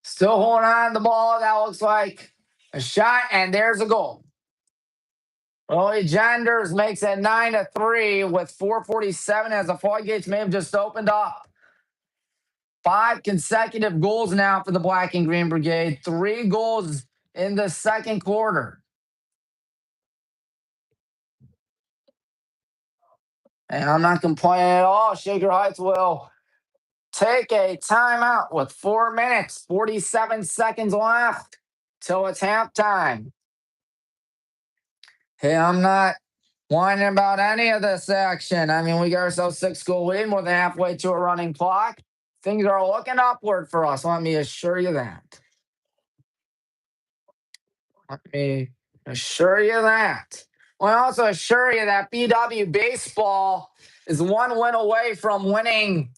Still holding on to the ball. That looks like a shot, and there's a goal. Lily Genders makes it 9-3 with 4:47 as the floodgates may have just opened up. 5 consecutive goals now for the Black and Green Brigade. 3 goals in the second quarter. And I'm not complaining at all. Shaker Heights will take a timeout with 4 minutes, 47 seconds left till it's halftime. Hey, I'm not whining about any of this action. I mean, we got ourselves 6-goal lead, more than halfway to a running clock. Things are looking upward for us. Let me assure you that. Let me assure you that. I also assure you that BW Baseball is one win away from winning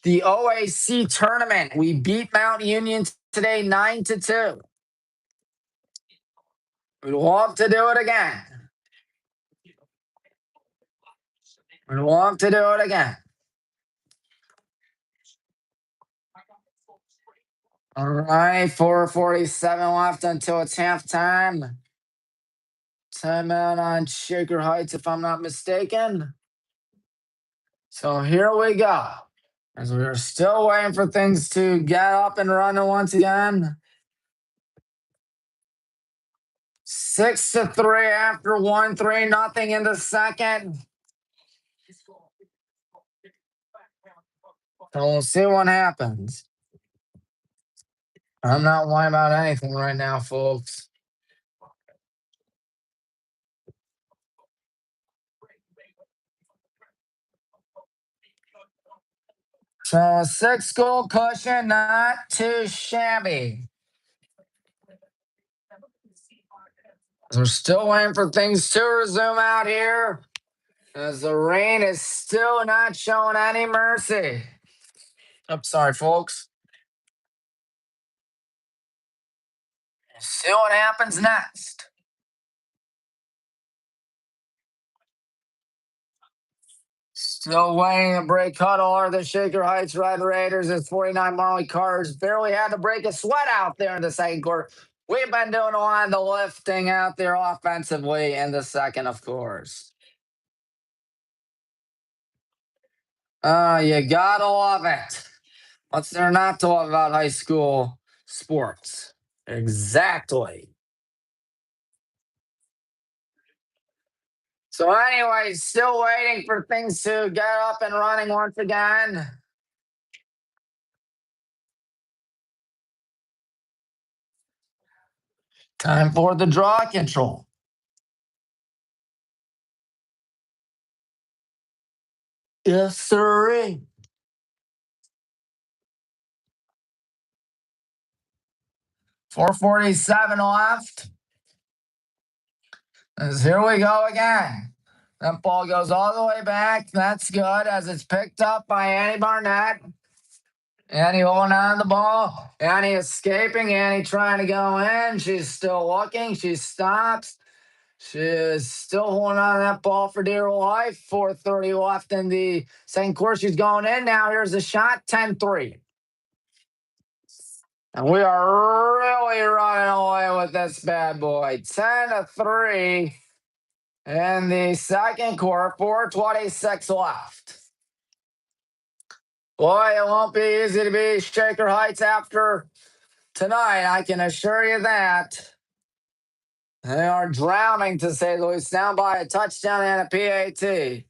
the OAC tournament. We beat Mount Union today 9-2. We'd love to do it again. We'd love to do it again. All right, 4:47 left until it's halftime. Timeout on Shaker Heights, if I'm not mistaken. So here we go. As we're still waiting for things to get up and running once again. 6-3 after 1, 3-0 in the second. So we'll see what happens. I'm not worrying about anything right now, folks. So a 6-goal cushion, not too shabby. We're still waiting for things to resume out here, as the rain is still not showing any mercy. I'm sorry, folks. See what happens next. Still waiting to break huddle are the Shaker Heights Red Raiders as 49 Marley Cars barely had to break a sweat out there in the second quarter. We've been doing a lot of the lifting out there offensively in the second, of course. You gotta love it. What's there not to love about high school sports? Exactly. So, anyway, still waiting for things to get up and running once again. Time for the draw control. Yes, sir. 4:47 left. As here we go again. That ball goes all the way back. That's good as it's picked up by Annie Barnett. Annie holding on to the ball. Annie escaping. Annie trying to go in. She's still looking. She stops. She is still holding on to that ball for dear life. 4:30 left in the second quarter. She's going in now. Here's the shot. 10-3. And we are really running away with this bad boy. 10-3 in the second quarter. 4:26 left. Boy, it won't be easy to be Shaker Heights after tonight. I can assure you that. They are drowning, to say the least, down by a touchdown and a PAT.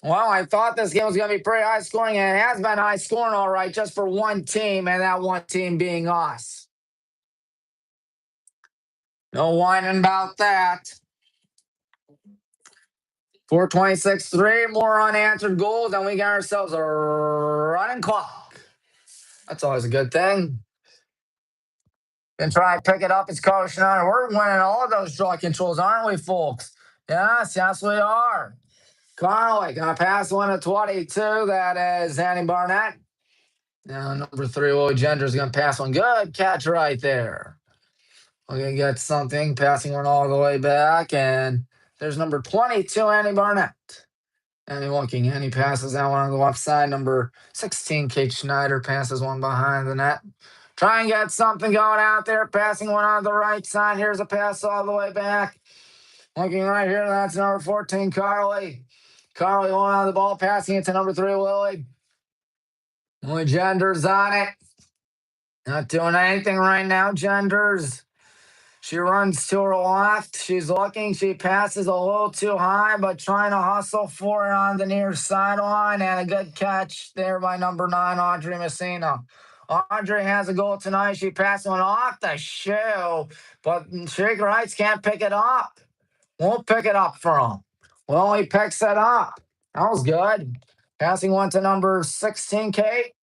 Well, I thought this game was going to be pretty high scoring, and it has been high scoring, all right, just for one team, and that one team being us. No whining about that. 4:26, 3 more unanswered goals, and we got ourselves a running clock. That's always a good thing. And try to pick it up. It's Coach Schneider. We're winning all of those draw controls, aren't we, folks? Yes, yes, we are. Carly gonna pass one to 22. That is Annie Barnett. Now number 3, Willie Gender is gonna pass one. Good catch right there. We're gonna get something, passing one all the way back, and there's number 22, Annie Barnett. Annie looking. Annie passes that one on the left side. Number 16, Kate Schneider, passes one behind the net. Try and get something going out there. Passing one on the right side. Here's a pass all the way back. Looking right here. That's number 14, Carly. Carly going on the ball, passing it to number 3, Lily. Lily Genders on it. Not doing anything right now, Genders. She runs to her left. She's looking. She passes a little too high, but trying to hustle for it on the near sideline. And a good catch there by number 9, Audrey Messina. Audrey has a goal tonight. She passed one off the shoe, but Shaker Heights can't pick it up. Won't pick it up for him. Well, he picks it up. That was good. Passing one to number 16, Kate.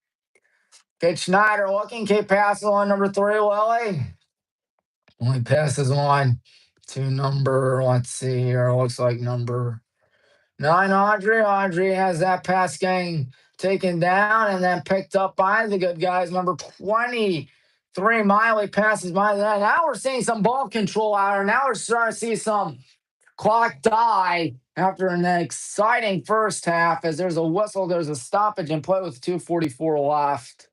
Kate Schneider looking. Kate passes on number 3, Lily. Only passes on to number, let's see here. Looks like number 9, Audrey. Audrey has that pass getting taken down and then picked up by the good guys. Number 23, Miley passes by that. Now we're seeing some ball control out here. Now we're starting to see some clock die after an exciting first half as there's a whistle, there's a stoppage in play with 2:44 left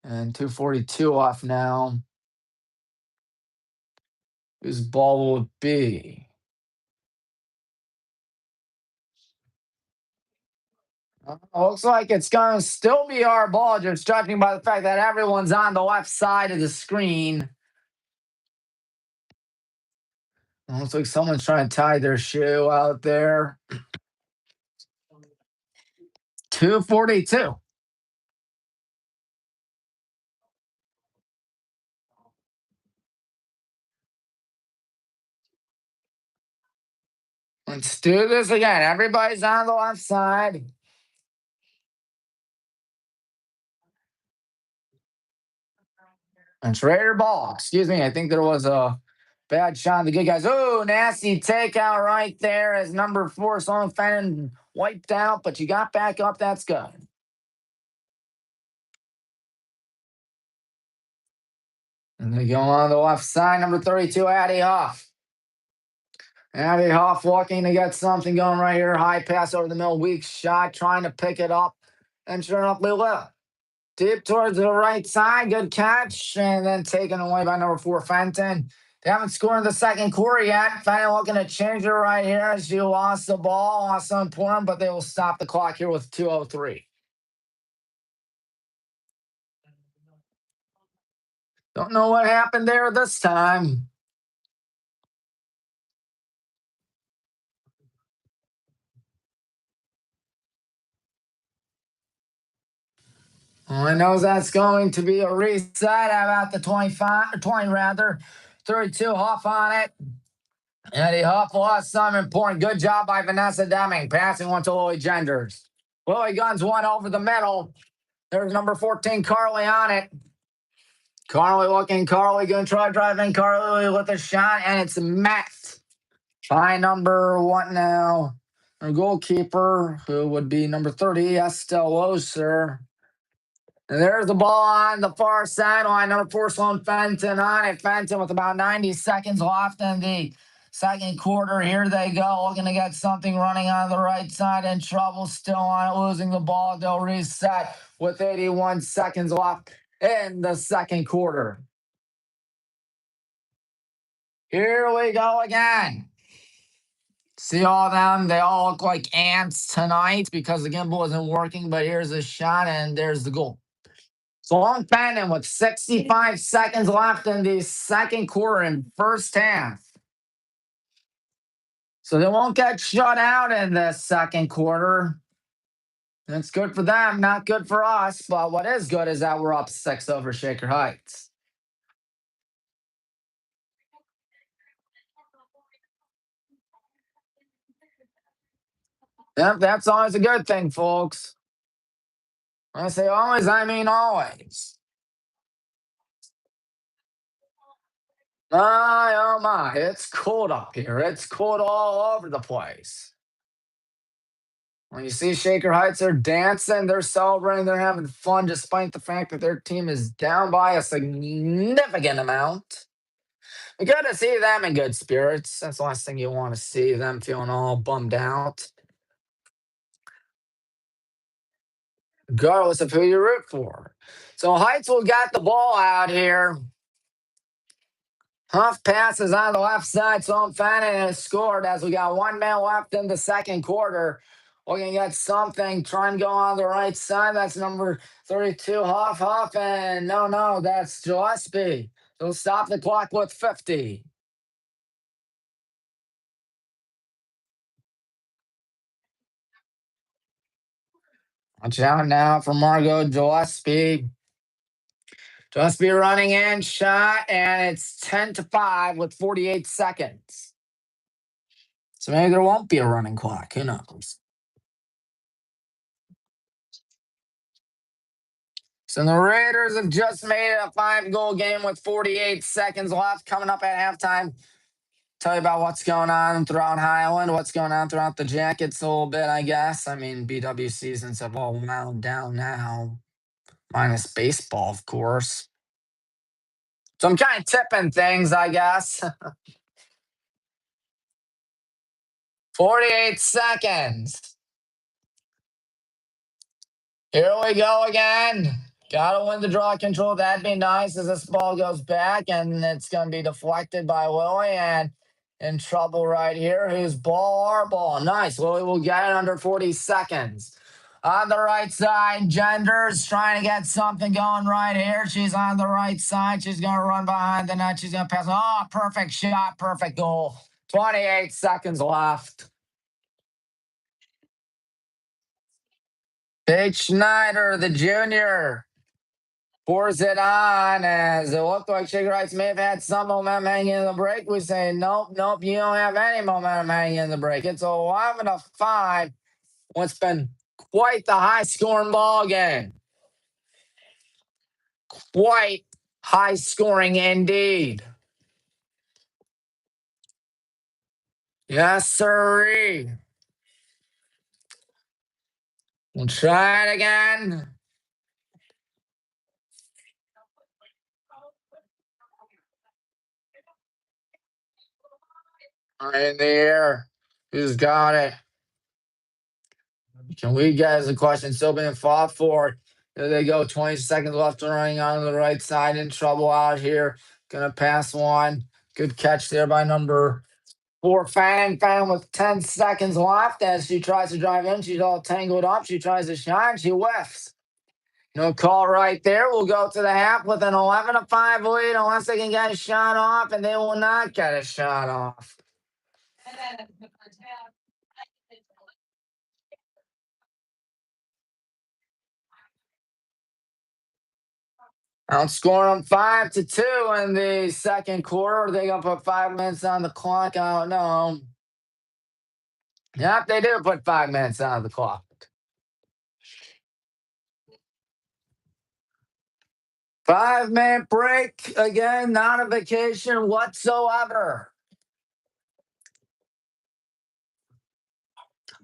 and 2:42 left now. Whose ball will it be? Looks like it's going to still be our ball, just judging by the fact that everyone's on the left side of the screen. Looks like someone's trying to tie their shoe out there. 2:42. Let's do this again. Everybody's on the left side. And Trader ball. Excuse me. I think there was a bad shot. The good guys. Oh, nasty takeout right there as number 4, Sloan Fenton wiped out, but you got back up. That's good. And they go on the left side, number 32, Addie Huff. Addie Huff looking to get something going right here. High pass over the middle, weak shot, trying to pick it up. And sure enough, Lila. Deep towards the right side, good catch, and then taken away by number 4, Fenton. They haven't scored in the second quarter yet. Fenton looking to change it right here as she lost the ball. Lost some important, but they will stop the clock here with 2:03. Don't know what happened there this time. All I know is that's going to be a reset about the 25 or 20 rather. 32 Huff on it. Eddie Huff lost some important. Good job by Vanessa Deming. Passing one to Lily Genders. Lily guns one over the middle. There's number 14, Carly on it. Carly looking. Carly going to try driving. Carly with a shot, and it's met by number what now? Our goalkeeper, who would be number 30, Estelle Loser. And there's the ball on the far sideline. Number 4, Sloan Fenton on it. Fenton with about 90 seconds left in the second quarter. Here they go. Looking to get something running on the right side. In trouble still on it. Losing the ball. They'll reset with 81 seconds left in the second quarter. Here we go again. See all of them? They all look like ants tonight because the gimbal isn't working. But here's a shot, and there's the goal. Sloan Fenton with 65 seconds left in the second quarter and first half. So they won't get shut out in the second quarter. That's good for them, not good for us. But what is good is that we're up 6 over Shaker Heights. Yep, that's always a good thing, folks. When I say always, I mean always. My, oh my, it's cold up here. It's cold all over the place. When you see Shaker Heights, they're dancing, they're celebrating, they're having fun, despite the fact that their team is down by a significant amount. We got to see them in good spirits. That's the last thing you want to see, them feeling all bummed out, regardless of who you root for. So Heights will got the ball out here. Huff passes on the left side, so Fannin has scored as we got 1 minute left in the second quarter. We're going to get something, try and go on the right side. That's number 32, Huff, and no, that's Gillespie. They'll stop the clock with 50. Watch out now for Margot Gillespie. Gillespie running in, shot, and it's 10-5 with 48 seconds. So maybe there won't be a running clock. Who knows? So the Raiders have just made it a 5-goal game with 48 seconds left. Coming up at halftime, tell you about what's going on throughout Highland, what's going on throughout the Jackets a little bit, I guess. I mean, BW seasons have all wound down now, minus baseball, of course. So I'm kind of tipping things, I guess. 48 seconds. Here we go again. Gotta win the draw control. That'd be nice as this ball goes back, and it's going to be deflected by Willie, and in trouble right here. Who's ball? Our ball. Nice. Willie will get it under 40 seconds. On the right side, Genders trying to get something going right here. She's on the right side. She's going to run behind the net. She's going to pass. Oh, perfect shot. Perfect goal. 28 seconds left. Paige Schneider, the junior, pours it on as it looked like Shaker Heights may have had some momentum hanging in the break. We say, nope, you don't have any momentum hanging in the break. It's 11-5. What's been quite the high-scoring ball game. Quite high-scoring indeed. Yes, sirree. We'll try it again. Right in the air. Who's got it? Can we guys a question still being fought for? There they go. 20 seconds left running on the right side. In trouble out here. Gonna pass one. Good catch there by number 4. Fan with 10 seconds left as she tries to drive in. She's all tangled up. She tries to shine. She whiffs. No call right there. We'll go to the half with an 11-5 lead unless they can get a shot off, and they will not get a shot off. Outscoring them 5-2 in the second quarter. Are they gonna put 5 minutes on the clock? I don't know. Yep, they do put 5 minutes on the clock. 5-minute break. Again, not a vacation whatsoever.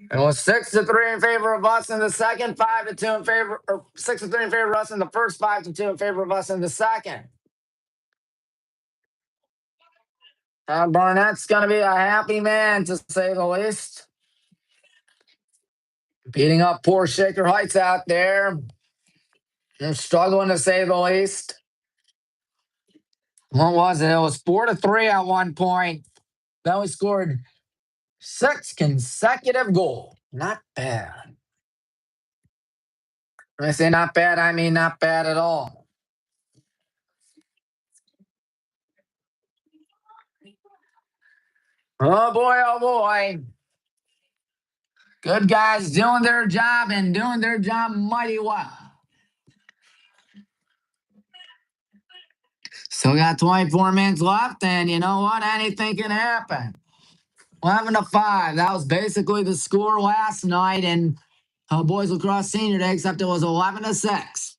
It was 6-3 in favor of us in the second, 5-2 in favor, or 6-3 in favor of us in the first, 5-2 in favor of us in the second. Barnett's going to be a happy man, to say the least. Beating up poor Shaker Heights out there. They're struggling, to say the least. What was it? It was 4-3 at one point. Then we scored 6 consecutive goals. Not bad. When I say not bad, I mean not bad at all. Oh boy, oh boy. Good guys doing their job and doing their job mighty well. Still got 24 minutes left, and you know what? Anything can happen. 11-5. That was basically the score last night in Boys Lacrosse Senior Day, except it was 11-6.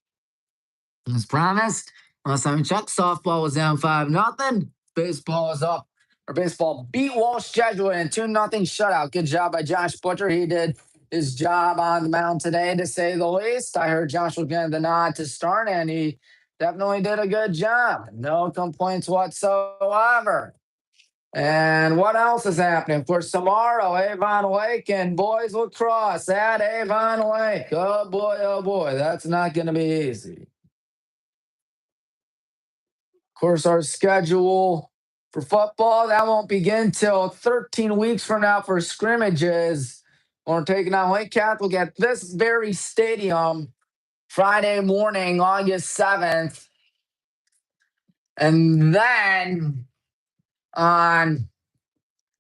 As promised, last time we checked, softball was down 5-0. Baseball was up. Or baseball beat Walsh Jesuit in 2-0 shutout. Good job by Josh Butcher. He did his job on the mound today, to say the least. I heard Josh was getting the nod to start, and he definitely did a good job. No complaints whatsoever. And what else is happening? For tomorrow, Avon Lake and Boys Lacrosse at Avon Lake. Oh boy, that's not going to be easy. Of course, our schedule for football, that won't begin till 13 weeks from now for scrimmages. We're taking on Lake Catholic at this very stadium Friday morning, August 7th. And then on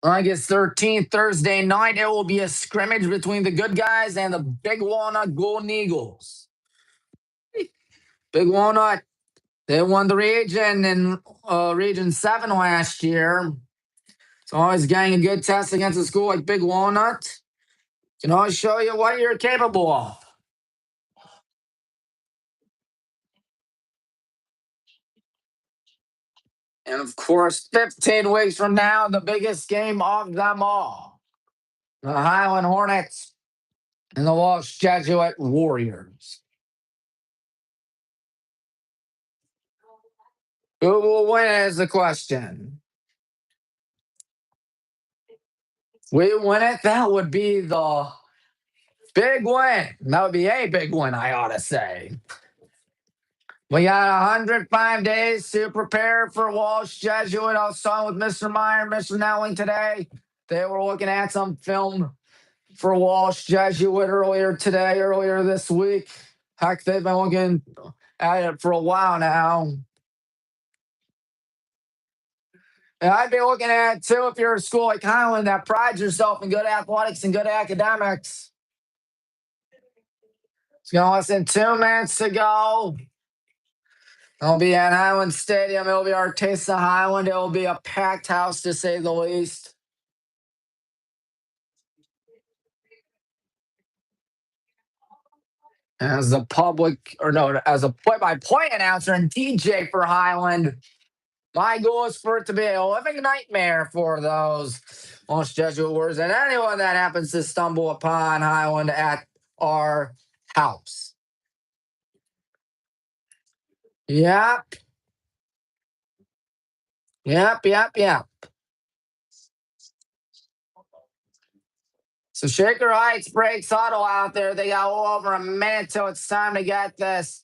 August 13th, Thursday night, it will be a scrimmage between the Good Guys and the Big Walnut Golden Eagles. Big Walnut, they won the region in Region 7 last year. So always getting a good test against a school like Big Walnut can always show you what you're capable of. And of course, 15 weeks from now, the biggest game of them all. The Highland Hornets and the Walsh Jesuit Warriors. Who will win is the question. We win it, that would be the big win. That would be a big win, I ought to say. We got 105 days to prepare for Walsh Jesuit. I was talking with Mr. Meyer, Mr. Nelling today. They were looking at some film for Walsh Jesuit earlier this week. Heck, they've been looking at it for a while now. And I'd be looking at it too if you're a school like Highland that prides yourself in good athletics and good academics. It's going less than 2 minutes to go. It'll be at Highland Stadium. It'll be our Taste of Highland. It'll be a packed house, to say the least. As a play-by-play announcer and DJ for Highland, my goal is for it to be a living nightmare for those Walsh Jesuit Warriors and anyone that happens to stumble upon Highland at our house. Yep. So Shaker Heights breaks Huddle out there. They got a little over a minute till it's time to get this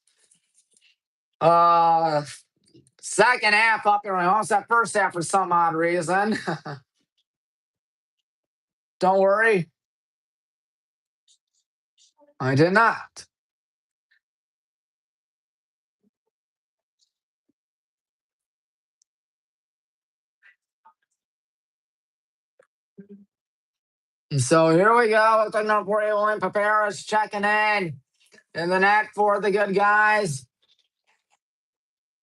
second half up and running. Almost that first half for some odd reason. Don't worry. I did not. And so here we go. Looks like number 41, Paparas checking in the net for the good guys.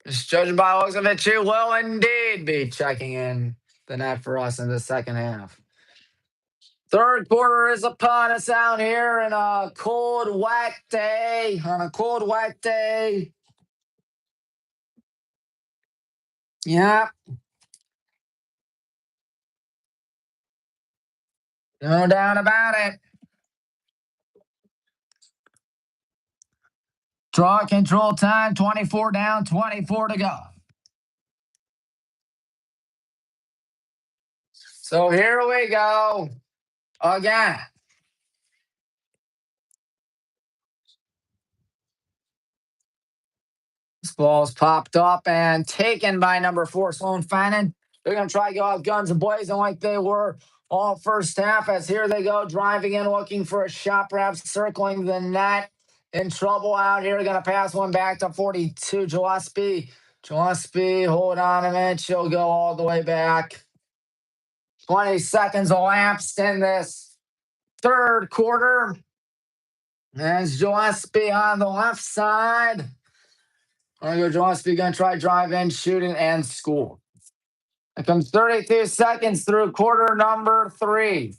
Just judging by the looks of it, she will indeed be checking in the net for us in the second half. Third quarter is upon us out here in a cold, wet day. On a cold, wet day. Yep. No doubt about it. Draw control time, 24 down, 24 to go. So here we go again. This ball's popped up and taken by number 4, Sloan Fannin. They're going to try to go out guns blazing like they were all first half, as here they go, driving in, looking for a shot, perhaps circling the net. In trouble out here. Going to pass one back to 42, Gillespie. Gillespie, hold on a minute. She'll go all the way back. 20 seconds elapsed in this third quarter. There's Gillespie on the left side. Gillespie going to try drive in, shooting, and score. It comes 32 seconds through quarter number 3.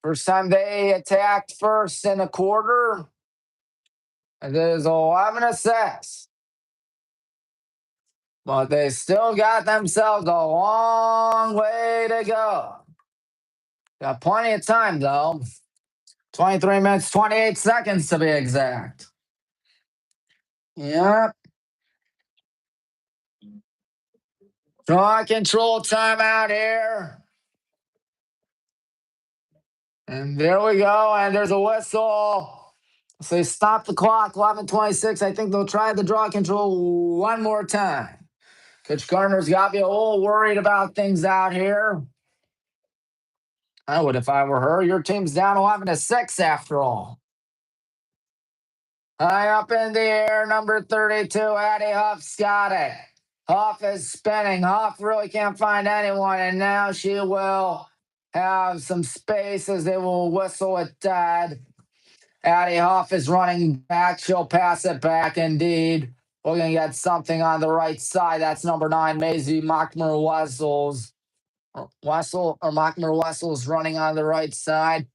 First time they attacked first in the quarter. It is 11 assists. But they still got themselves a long way to go. Got plenty of time, though. 23 minutes, 28 seconds to be exact. Yep. Draw control time out here. And there we go. And there's a whistle. So they stop the clock, 11:26. I think they'll try the draw control one more time. Coach Garner's got me a little worried about things out here. I would if I were her. Your team's down 11-6 after all. High up in the air, number 32, Addie Huff's got it. Huff is spinning. Huff really can't find anyone, and now she will have some space as they will whistle it dead. Addie Huff is running back. She'll pass it back indeed. We're going to get something on the right side. That's number 9, Maisie Mockmer-Wessels. Mockmer-Wessels running on the right side.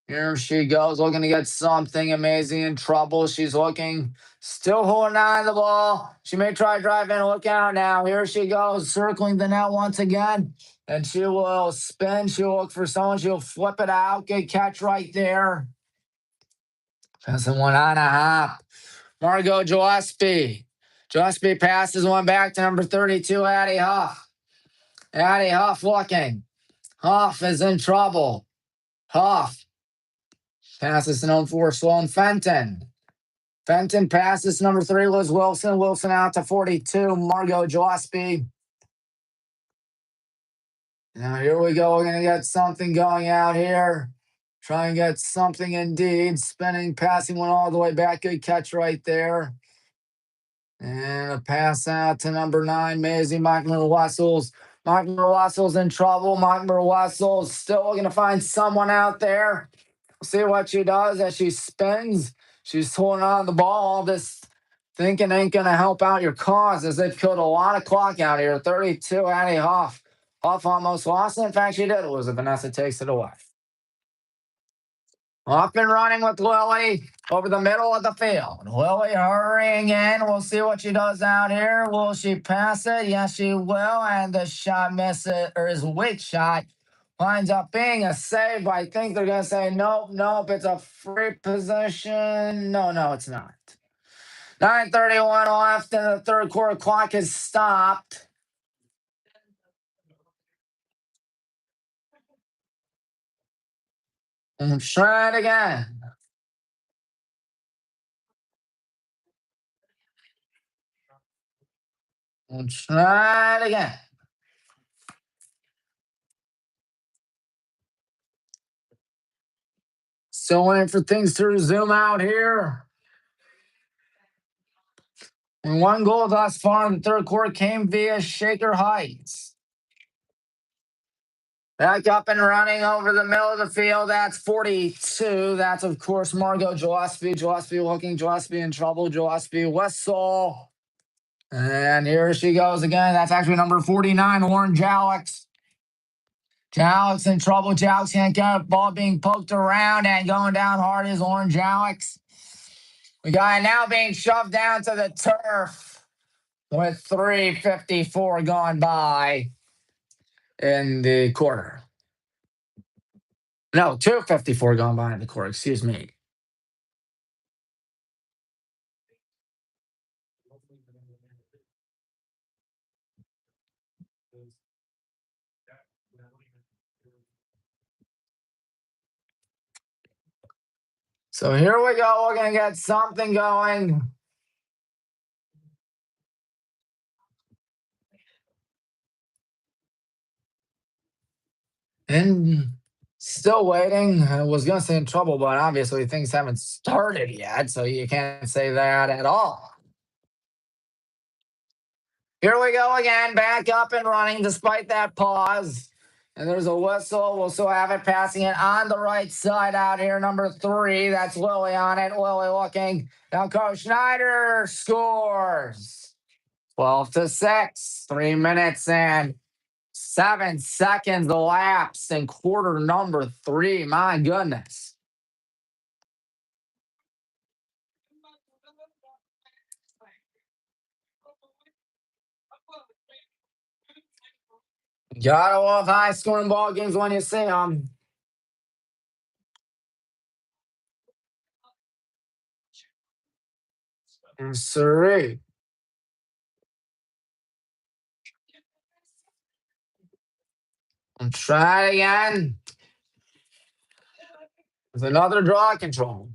Here she goes, looking to get something amazing in trouble. She's looking, still holding on to the ball. She may try driving. Look out now. Here she goes, circling the net once again. And she will spin. She'll look for someone. She'll flip it out. Good catch right there. Passing one on a hop. Margot Gillespie. Gillespie passes one back to number 32, Addie Huff. Addie Huff looking. Huff is in trouble. Huff passes to number 4, Sloan Fenton. Fenton passes number 3, Liz Wilson. Wilson out to 42, Margot Gillespie. Now here we go. We're going to get something going out here. Try and get something indeed. Spinning, passing one all the way back. Good catch right there. And a pass out to number 9, Maisie Mockmer-Wessels. Mockmer-Wessels in trouble. Mockmer-Wessels still looking to find someone out there. See what she does as she spins. She's holding on the ball. All this thinking ain't going to help out your cause as they've killed a lot of clock out here. 32, Addie Huff. Huff almost lost it. In fact, she did lose it. Vanessa takes it away. Up and running with Lily over the middle of the field. Lily hurrying in. We'll see what she does out here. Will she pass it? Yes, she will. And the shot misses, or his weak shot winds up being a save. I think they're going to say, nope, nope, it's a free position. No, it's not. 9:31 left in the third quarter. Clock has stopped. And try it again. We'll try it again. Still waiting for things to resume out here. And one goal thus far in the third quarter came via Shaker Heights. Back up and running over the middle of the field. That's 42. That's, of course, Margot Gillespie. Gillespie looking. Gillespie in trouble. Gillespie whistle. And here she goes again. That's actually number 49, Lauren Jalex. Jalex in trouble. Jalex can't get it. Ball being poked around and going down hard is Lauren Jalex. We got it now being shoved down to the turf with 3:54 gone by in the quarter. No, 2:54 gone by in the quarter. Excuse me. So here we go. We're going to get something going. And still waiting. I was going to say in trouble, but obviously things haven't started yet, so you can't say that at all. Here we go again, back up and running despite that pause. And there's a whistle. We'll still have it passing it on the right side out here. Number 3, that's Lily on it. Lily looking. Now Coach Schneider scores. 12-6. 3 minutes and 7 seconds elapsed in quarter number 3. My goodness. Gotta love high scoring ball games when you see them. Siree. And try it again. With another draw control.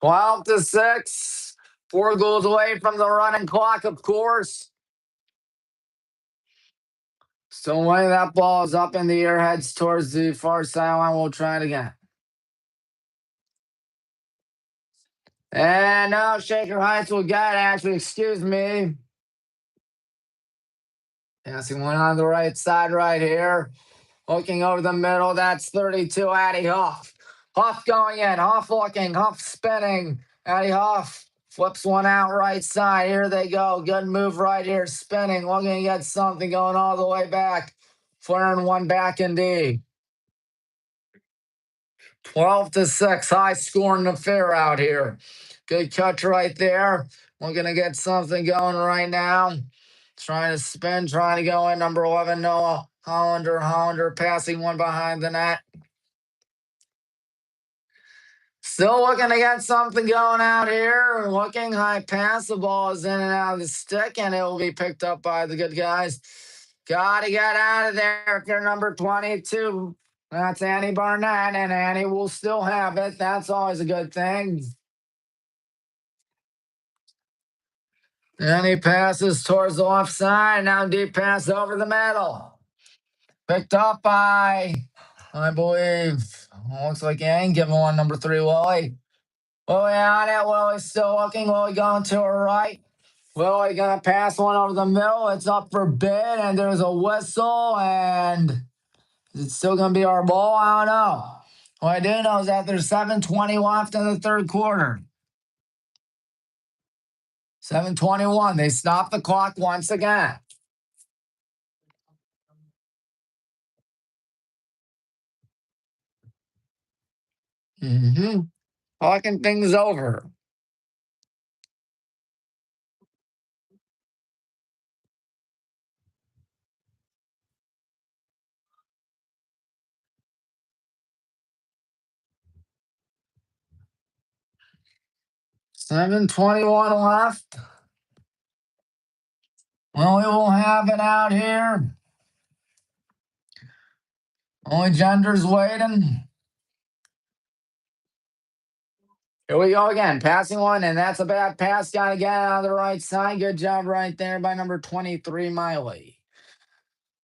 12-6. 4 goals away from the running clock, of course. So when that ball is up in the air, heads towards the far sideline, we'll try it again. And now Shaker Heights will get it, actually, excuse me. Passing one on the right side right here. Looking over the middle, that's 32, Addie Huff. Huff going in, Huff looking, Huff spinning. Addie Huff flips one out right side. Here they go. Good move right here, spinning, looking to get something going all the way back. Flaring one back in D. 12-6. High scoring affair out here. Good catch right there. We're going to get something going right now. Trying to spin, trying to go in. Number 11, Noah Hollander. Hollander passing one behind the net. Still looking to get something going out here. Looking high pass. The ball is in and out of the stick, and it will be picked up by the good guys. Got to get out of there if you're number 22. That's Annie Barnett, and Annie will still have it. That's always a good thing. Annie passes towards the left side. Now deep pass over the middle. Picked up by, I believe, looks like Yang giving one number 3, Willie. Willie on it. Willie's still looking. Willie going to her right. Willie going to pass one over the middle. It's up for bid, and there's a whistle, and is it still going to be our ball? I don't know. What I do know is that there's 7:20 left in the third quarter. 7:21. They stopped the clock once again. Talking things over. $7:21 left. Well, we will have it out here. Only Gender's waiting. Here we go again. Passing one, and that's a bad pass. Got to get out of the right side. Good job right there by number 23, Miley.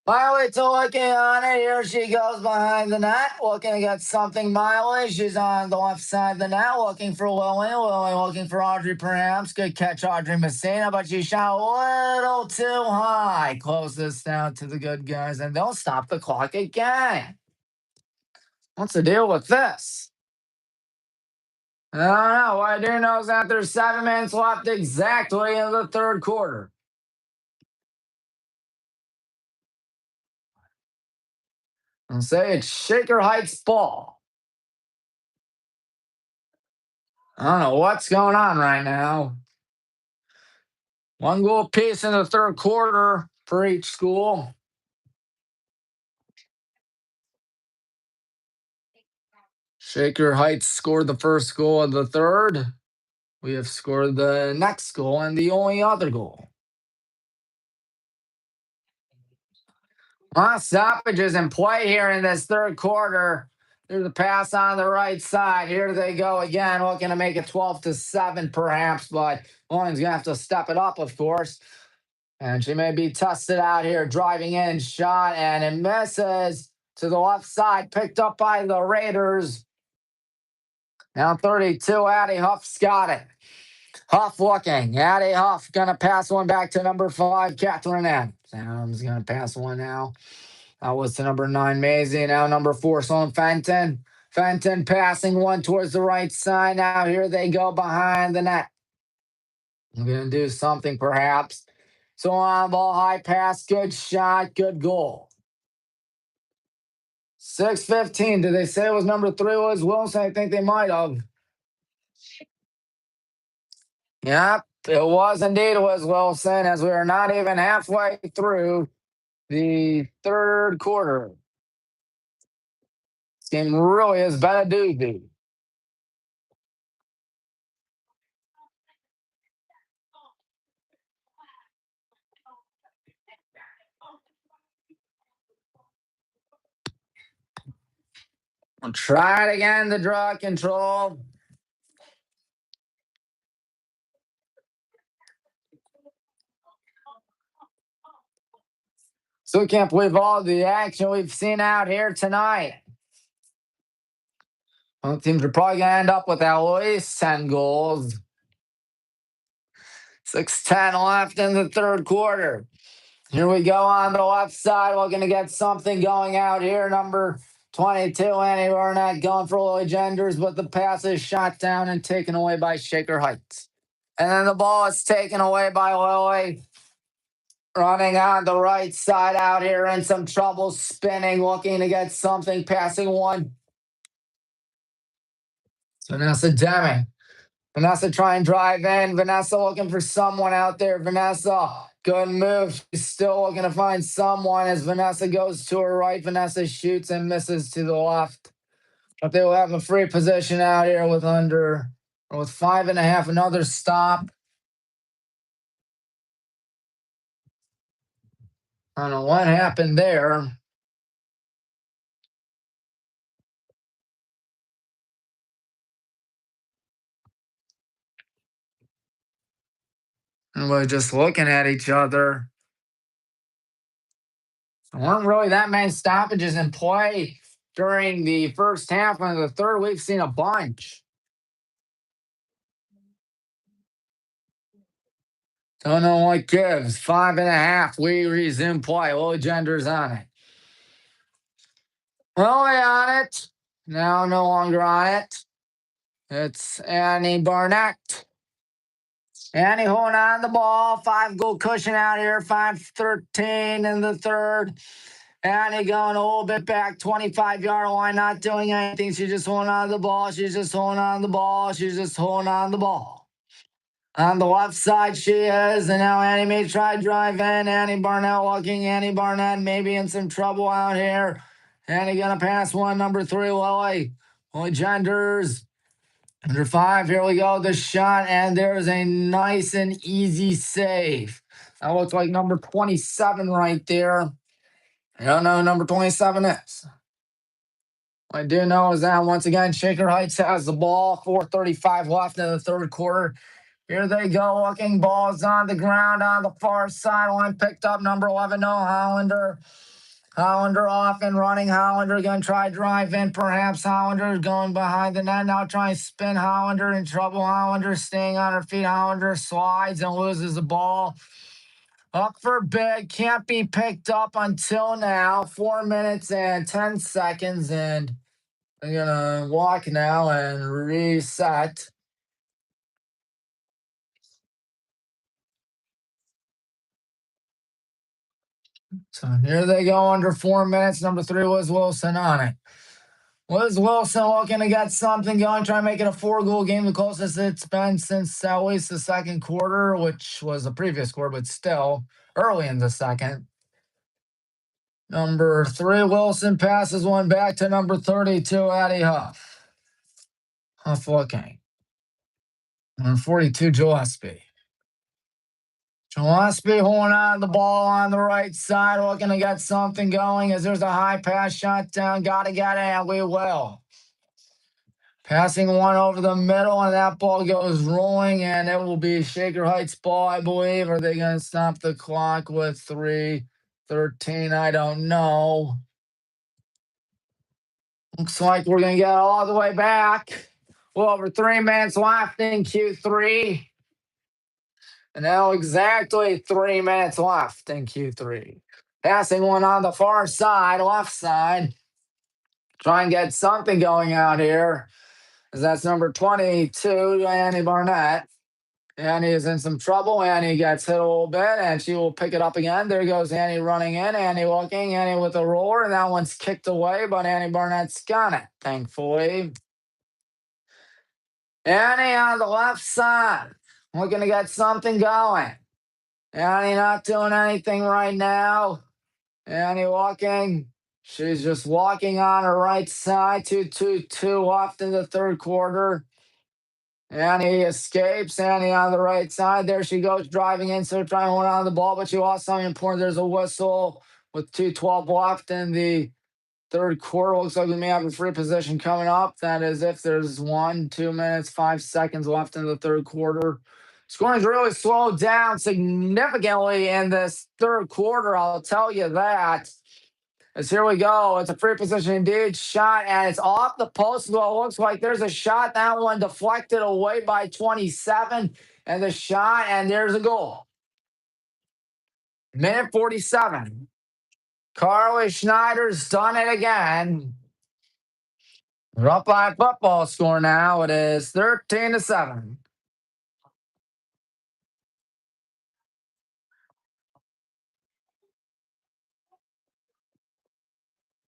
Miley to looking on it. Here she goes behind the net. Looking to get something, Miley. She's on the left side of the net. Looking for Lily. Lily looking for Audrey, perhaps. Good catch, Audrey Messina, but she shot a little too high. Close this down to the good guys, and they'll stop the clock again. What's the deal with this? I don't know. What I do know is that there's 7 minutes left exactly in the third quarter. I'll say it's Shaker Heights ball. I don't know what's going on right now. 1 goal apiece in the third quarter for each school. Shaker Heights scored the first goal of the third. We have scored the next goal and the only other goal. Stoppages in play here in this third quarter. There's a pass on the right side. Here they go again, looking to make it 12-7 perhaps, but Williams going to have to step it up, of course. And she may be tested out here, driving in, shot, and it misses to the left side, picked up by the Raiders. Now 32, Addie Huff's got it. Huff looking. Addie Huff going to pass one back to number 5, Catherine N. Sam's going to pass one now. That was to number 9, Maisie. Now number 4, Sloan Fenton. Fenton passing one towards the right side. Now here they go behind the net. I'm going to do something perhaps. So on ball, high pass, good shot, good goal. 6:15. Did they say it was number 3 was Wilson? I think they might have. Yep, it was indeed was Wilson, as we are not even halfway through the third quarter. This game really has been a doozy. We'll try it again, the draw control. So we can't believe all the action we've seen out here tonight. Both teams are probably going to end up with at least 10 goals. 6:10 left in the third quarter. Here we go on the left side. We're going to get something going out here. Number 22, Annie Barnett going for Lily Genders, but the pass is shot down and taken away by Shaker Heights. And then the ball is taken away by Lily. running on the right side out here in some trouble, spinning, looking to get something, passing one. Vanessa Deming. Vanessa trying to drive in. Vanessa looking for someone out there. Vanessa, good move. She's still looking to find someone as Vanessa goes to her right. Vanessa shoots and misses to the left. But they will have a free position out here with 5.5, another stop. I don't know what happened there. And we're just looking at each other. There weren't really that many stoppages in play during the first half. And the third, we've seen a bunch. Don't know what gives. 5.5. We resume play. Lily Gender's on it. Lily on it. Now no longer on it. It's Annie Barnett. Annie holding on the ball. 5-goal cushion out here. 5:13 in the third. Annie going a little bit back, 25-yard line, not doing anything. She's just holding on to the ball. She's just holding on to the ball. She's just holding on to the ball. On the left side, she is. And now Annie may try to drive in. Annie Barnett walking. Annie Barnett maybe in some trouble out here. Annie going to pass one, number 3, Lily. Lily Genders. Under 5, here we go. The shot, and there's a nice and easy save. That looks like number 27 right there. I don't know who number 27 is. What I do know is that once again, Shaker Heights has the ball. 4:35 left in the third quarter. Here they go, looking balls on the ground on the far sideline. Picked up number 11, no Hollander. Hollander off and running. Hollander going to try drive in. Perhaps Hollander going behind the net. Now trying to spin. Hollander in trouble. Hollander staying on her feet. Hollander slides and loses the ball. Up for bid. Can't be picked up until now. 4 minutes and 10 seconds. And I'm going to walk now and reset. So here they go under 4 minutes. Number 3 was Wilson on it. Was Wilson looking to get something going, try to make it a 4-goal game, the closest it's been since at least the second quarter, which was the previous quarter, but still early in the second. Number 3, Wilson passes one back to number 32, Addie Huff. Huff looking. Number 42, Gillespie. Gillespie holding on the ball on the right side, looking to get something going as there's a high pass shot down. Got to get it, and we will. Passing one over the middle, and that ball goes rolling, and it will be Shaker Heights ball, I believe. Are they going to stop the clock with 3:13? I don't know. Looks like we're going to get all the way back. Well, over 3 minutes left in Q3. And now exactly 3 minutes left in Q3. Passing one on the far side, left side. Try and get something going out here. As that's number 22, Annie Barnett. Annie is in some trouble. Annie gets hit a little bit, and she will pick it up again. There goes Annie running in. Annie looking. Annie with a roller. And that one's kicked away, but Annie Barnett's got it, thankfully. Annie on the left side. Looking to get something going. Annie not doing anything right now. Annie walking. She's just walking on her right side. 2-2-2 left in the third quarter. Annie escapes. Annie on the right side. There she goes, driving in, so trying to hold on the ball, but she lost something important. There's a whistle with 2:12 left in the third quarter. Looks like we may have a free position coming up. That is if there's 2 minutes, 5 seconds left in the third quarter. Scoring's really slowed down significantly in this third quarter, I'll tell you that. As here we go. It's a free position indeed. Shot, and it's off the post. Well, it looks like there's a shot. That one deflected away by 27. And the shot, and there's a goal. Minute 47. Carly Schneider's done it again. We're up by a football score now. It is 13-7.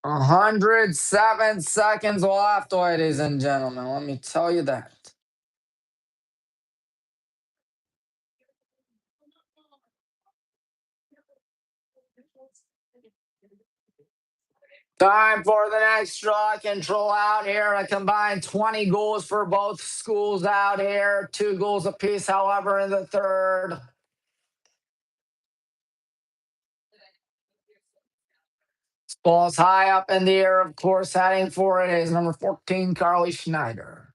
107 seconds left, ladies and gentlemen. Let me tell you that. Time for the next draw control out here. A combined 20 goals for both schools out here. 2 goals apiece, however, in the third. Ball's high up in the air, of course, heading for it is number 14, Carly Schneider.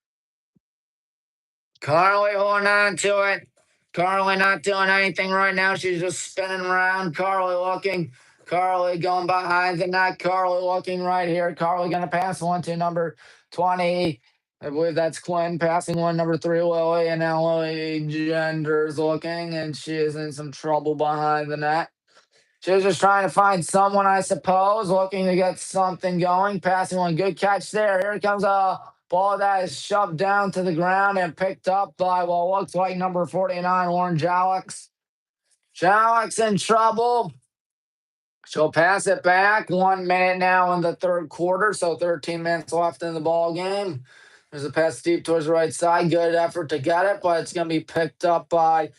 Carly holding on to it. Carly not doing anything right now. She's just spinning around. Carly looking. Carly going behind the net. Carly looking right here. Carly going to pass one to number 20. I believe that's Quinn passing one, number 3, Lily. And now Lily Genders looking, and she is in some trouble behind the net. She was just trying to find someone, I suppose, looking to get something going. Passing one, good catch there. Here comes a ball that is shoved down to the ground and picked up by what looks like number 49, Lauren Jalex. Jalex in trouble. She'll pass it back. 1 minute now in the third quarter, so 13 minutes left in the ball game. There's a pass deep towards the right side. Good effort to get it, but it's going to be picked up by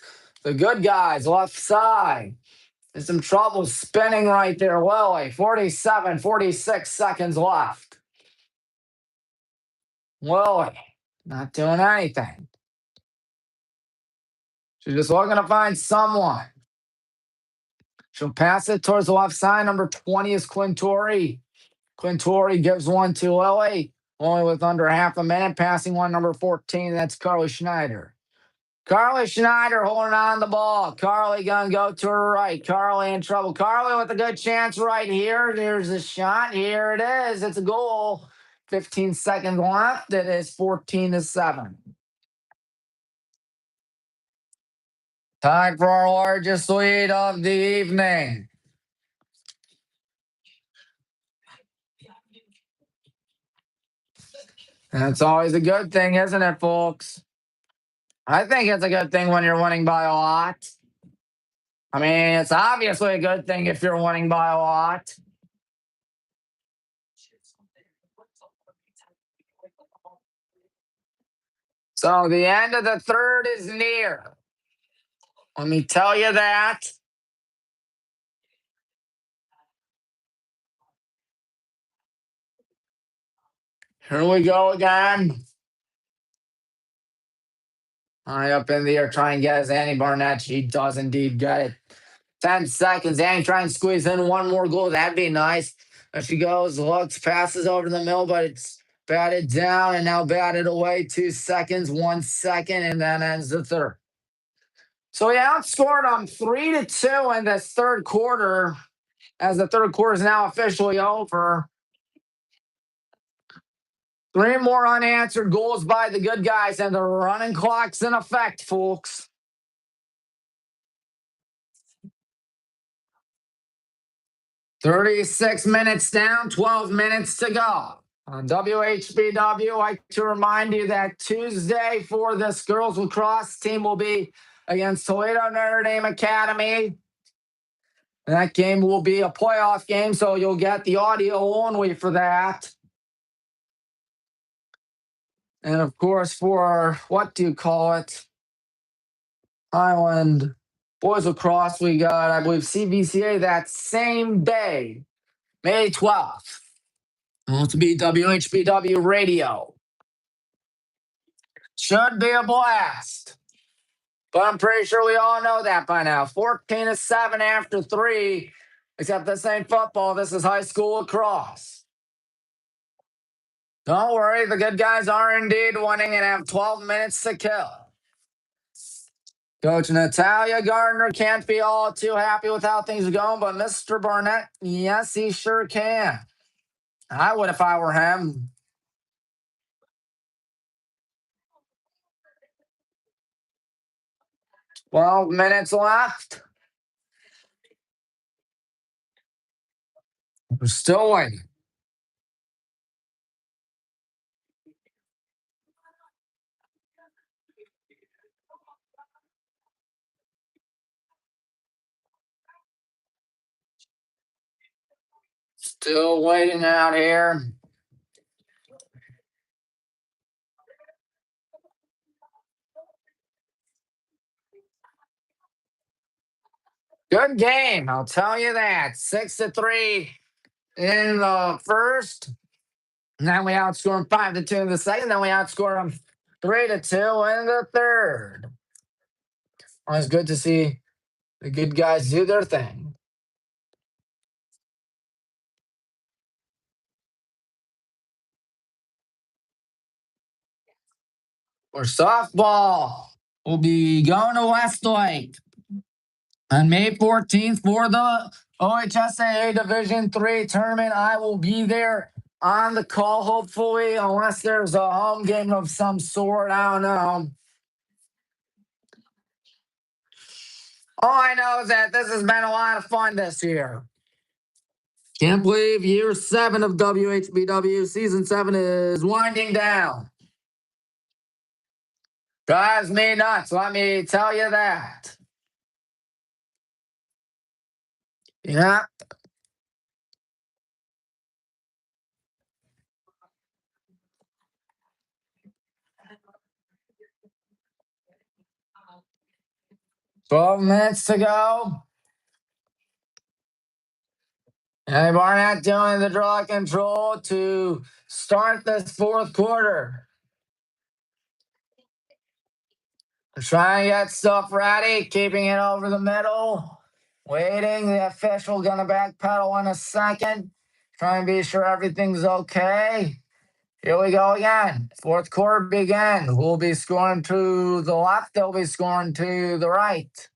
the good guys left side. There's some trouble spinning right there, Lily. 47, 46 seconds left. Lily, not doing anything. She's just looking to find someone. She'll pass it towards the left side. Number 20 is Quintori. Quintori gives one to Lily, only with under half a minute. Passing one, number 14, that's Carly Schneider. Carly Schneider holding on the ball. Carly gonna go to her right. Carly in trouble. Carly with a good chance right here. There's a shot. Here it is. It's a goal. 15 seconds left. It is 14-7. Time for our largest lead of the evening. That's always a good thing, isn't it, folks? I think it's a good thing when you're winning by a lot. I mean, it's obviously a good thing if you're winning by a lot. So the end of the third is near. Let me tell you that. Here we go again. High up in the air, try and get us Annie Barnett. She does indeed get it. 10 seconds. Annie trying to squeeze in one more goal. That'd be nice. There she goes, looks, passes over the middle, but it's batted down and now batted away. 2 seconds, 1 second, and then ends the third. So we outscored them 3-2 in this third quarter, as the third quarter is now officially over. 3 more unanswered goals by the good guys, and the running clock's in effect, folks. 36 minutes down, 12 minutes to go. On WHBW, I like to remind you that Tuesday for this girls lacrosse team will be against Toledo Notre Dame Academy. And that game will be a playoff game, so you'll get the audio only for that. And of course, for what do you call it? Highland boys lacrosse, we got, I believe, CVCA that same day, May 12th. It'll be WHBW radio. Should be a blast. But I'm pretty sure we all know that by now. 14-7 after 3. Except this ain't football. This is high school lacrosse. Don't worry, the good guys are indeed winning and have 12 minutes to kill. Coach Natalia Gardner can't be all too happy with how things are going, but Mr. Barnett, yes, he sure can. I would if I were him. 12 minutes left. We're still waiting. Still waiting out here. Good game, I'll tell you that. 6-3 in the first. And then we outscored them 5-2 in the second. Then we outscored them 3-2 in the third. Well, it's good to see the good guys do their thing. For softball, we'll be going to Westlake on May 14th for the OHSAA Division III tournament. I will be there on the call, hopefully, unless there's a home game of some sort. I don't know. All I know is that this has been a lot of fun this year. Can't believe year 7 of WHBW. Season 7 is winding down. Drives me nuts, let me tell you that. Yeah. Twelve minutes to go. And Barnett doing the draw control to start this fourth quarter. Trying to get stuff ready, keeping it over the middle. Waiting, the official gonna backpedal in a second. Trying to be sure everything's okay. Here we go again. Fourth quarter begin. We'll be scoring to the left. They'll be scoring to the right.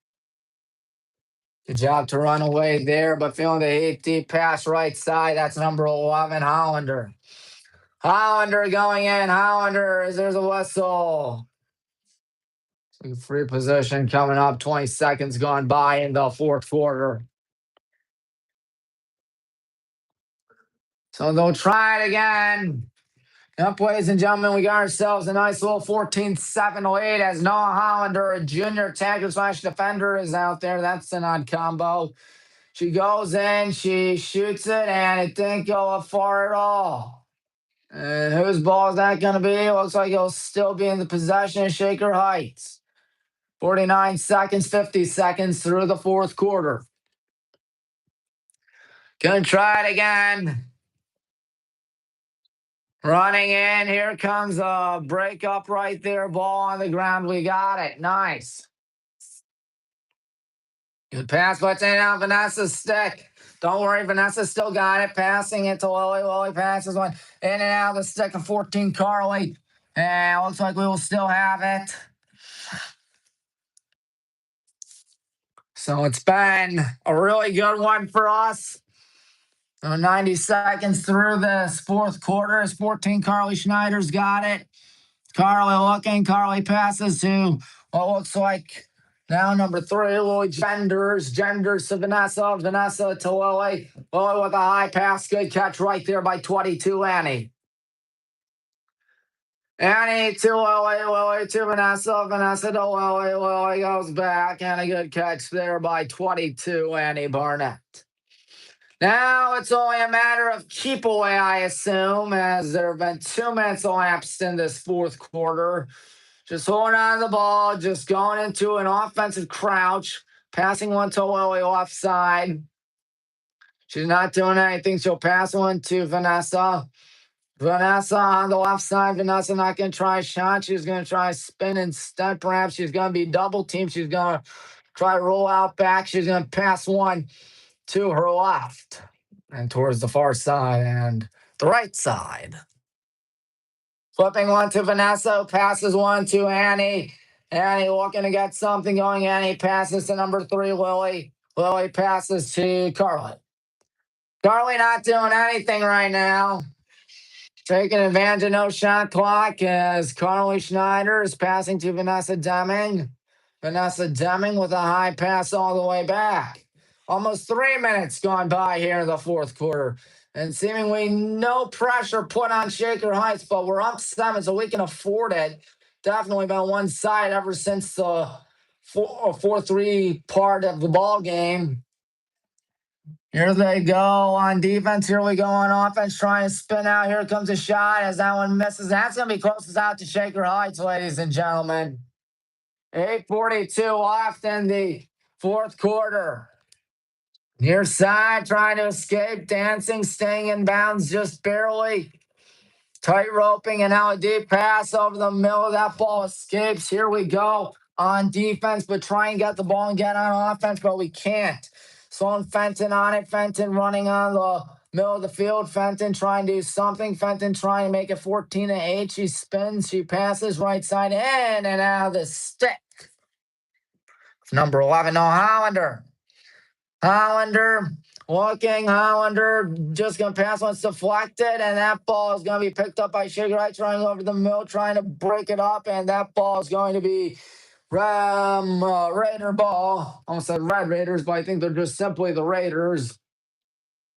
Good job to run away there, but feeling the heat deep pass right side. That's number 11, Hollander. Hollander going in. Hollander, there's a whistle. Free position coming up. 20 seconds gone by in the fourth quarter. So they'll try it again. Up, ladies and gentlemen, we got ourselves a nice little 14-7 lead as Noah Hollander, a junior tackle / defender, is out there. That's an odd combo. She goes in, she shoots it, and it didn't go far at all. Whose ball is that going to be? Looks like it'll still be in the possession of Shaker Heights. 49 seconds, 50 seconds through the fourth quarter. Gonna try it again. Running in. Here comes a break up right there. Ball on the ground. We got it. Nice. Good pass. What's in on Vanessa's stick? Don't worry. Vanessa still got it. Passing it to Lily. Lily passes one in and out of the stick of 14, Carly. And looks like we will still have it. So it's been a really good one for us. 90 seconds through this fourth quarter. It's 14. Carly Schneider's got it. Carly looking. Carly passes to what looks like now number 3, Lily Genders. Genders to Vanessa. Vanessa to Lily. Lily with a high pass. Good catch right there by 22, Annie. Annie to Lily. Lily to Vanessa. Vanessa to Lily. Lily goes back. And a good catch there by 22, Annie Barnett. Now it's only a matter of keep away, I assume, as there have been 2 minutes elapsed in this fourth quarter. Just holding on to the ball, just going into an offensive crouch, passing one to Lily left side. She's not doing anything. She'll pass one to Vanessa. Vanessa on the left side. Vanessa not going to try a shot. She's going to try a spin instead. Perhaps she's going to be double teamed. She's going to try to roll out back. She's going to pass one to her left and towards the far side and the right side. Flipping one to Vanessa, passes one to Annie. Annie looking to get something going. Annie passes to number 3, Lily. Lily passes to Carly. Carly not doing anything right now. Taking advantage of no shot clock as Carly Schneider is passing to Vanessa Deming. Vanessa Deming with a high pass all the way back. Almost 3 minutes gone by here in the fourth quarter. And seemingly no pressure put on Shaker Heights, but we're up 7, so we can afford it. Definitely been one side ever since the 4-3 part of the ball game. Here they go on defense. Here we go on offense, trying to spin out. Here comes a shot as that one misses. That's going to be closest out to Shaker Heights, ladies and gentlemen. 8:42 left in the fourth quarter. Near side, trying to escape, dancing, staying in bounds just barely. Tight roping and now a deep pass over the middle. That ball escapes. Here we go on defense, but try and get the ball and get on offense, but we can't. Sloan Fenton on it. Fenton running on the middle of the field. Fenton trying to do something. Fenton trying to make it 14-8. She spins. She passes right side in and out of the stick. Number 11, no Hollander. Hollander looking. Hollander just going to pass once deflected, and that ball is going to be picked up by Shaker Heights running over the middle, trying to break it up, and that ball is going to be Raider ball. I almost said Red Raiders, but I think they're just simply the Raiders.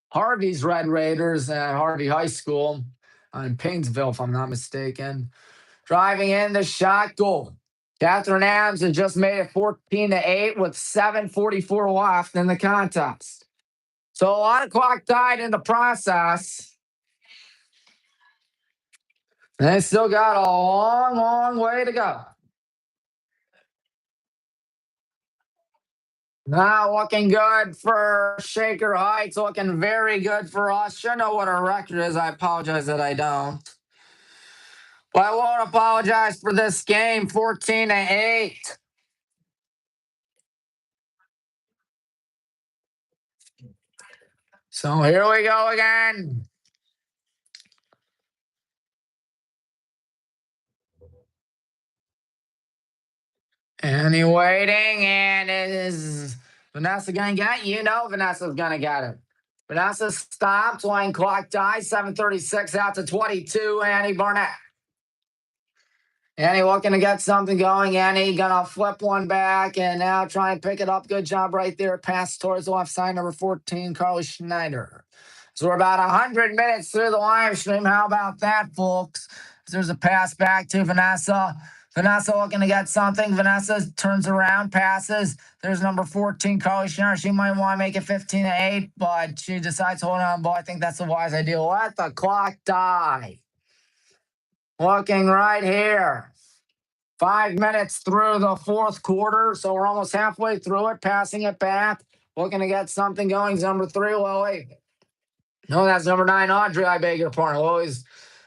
Harvey's Red Raiders at Harvey High School in Painesville, if I'm not mistaken. Driving in the shot goal. Catherine Adams has just made it 14-8 with 7:44 left in the contest. So a lot of clock died in the process. And they still got a long, long way to go. Now looking good for Shaker Heights, looking very good for us. Should know what our record is. I apologize that I don't. But I won't apologize for this game, 14-8. So here we go again. And he waiting, and it is Vanessa gonna get it? You know Vanessa's gonna get it. Vanessa stops, line clock dies, 7:36 out to 22, Annie Barnett. Annie looking to get something going. Annie gonna flip one back and now try and pick it up. Good job right there. Pass towards the left side, number 14, Carly Schneider. So we're about 100 minutes through the live stream. How about that, folks? There's a pass back to Vanessa. Vanessa looking to get something. Vanessa turns around, passes. There's number 14, Carly Schneider. She might want to make it 15-8, but she decides to hold on. But I think that's a wise idea. Let the clock die. Looking right here. 5 minutes through the fourth quarter, so we're almost halfway through it. Passing it back, looking to get something going. Number 3, Lily. No, that's number 9, Audrey. I beg your pardon. Lily's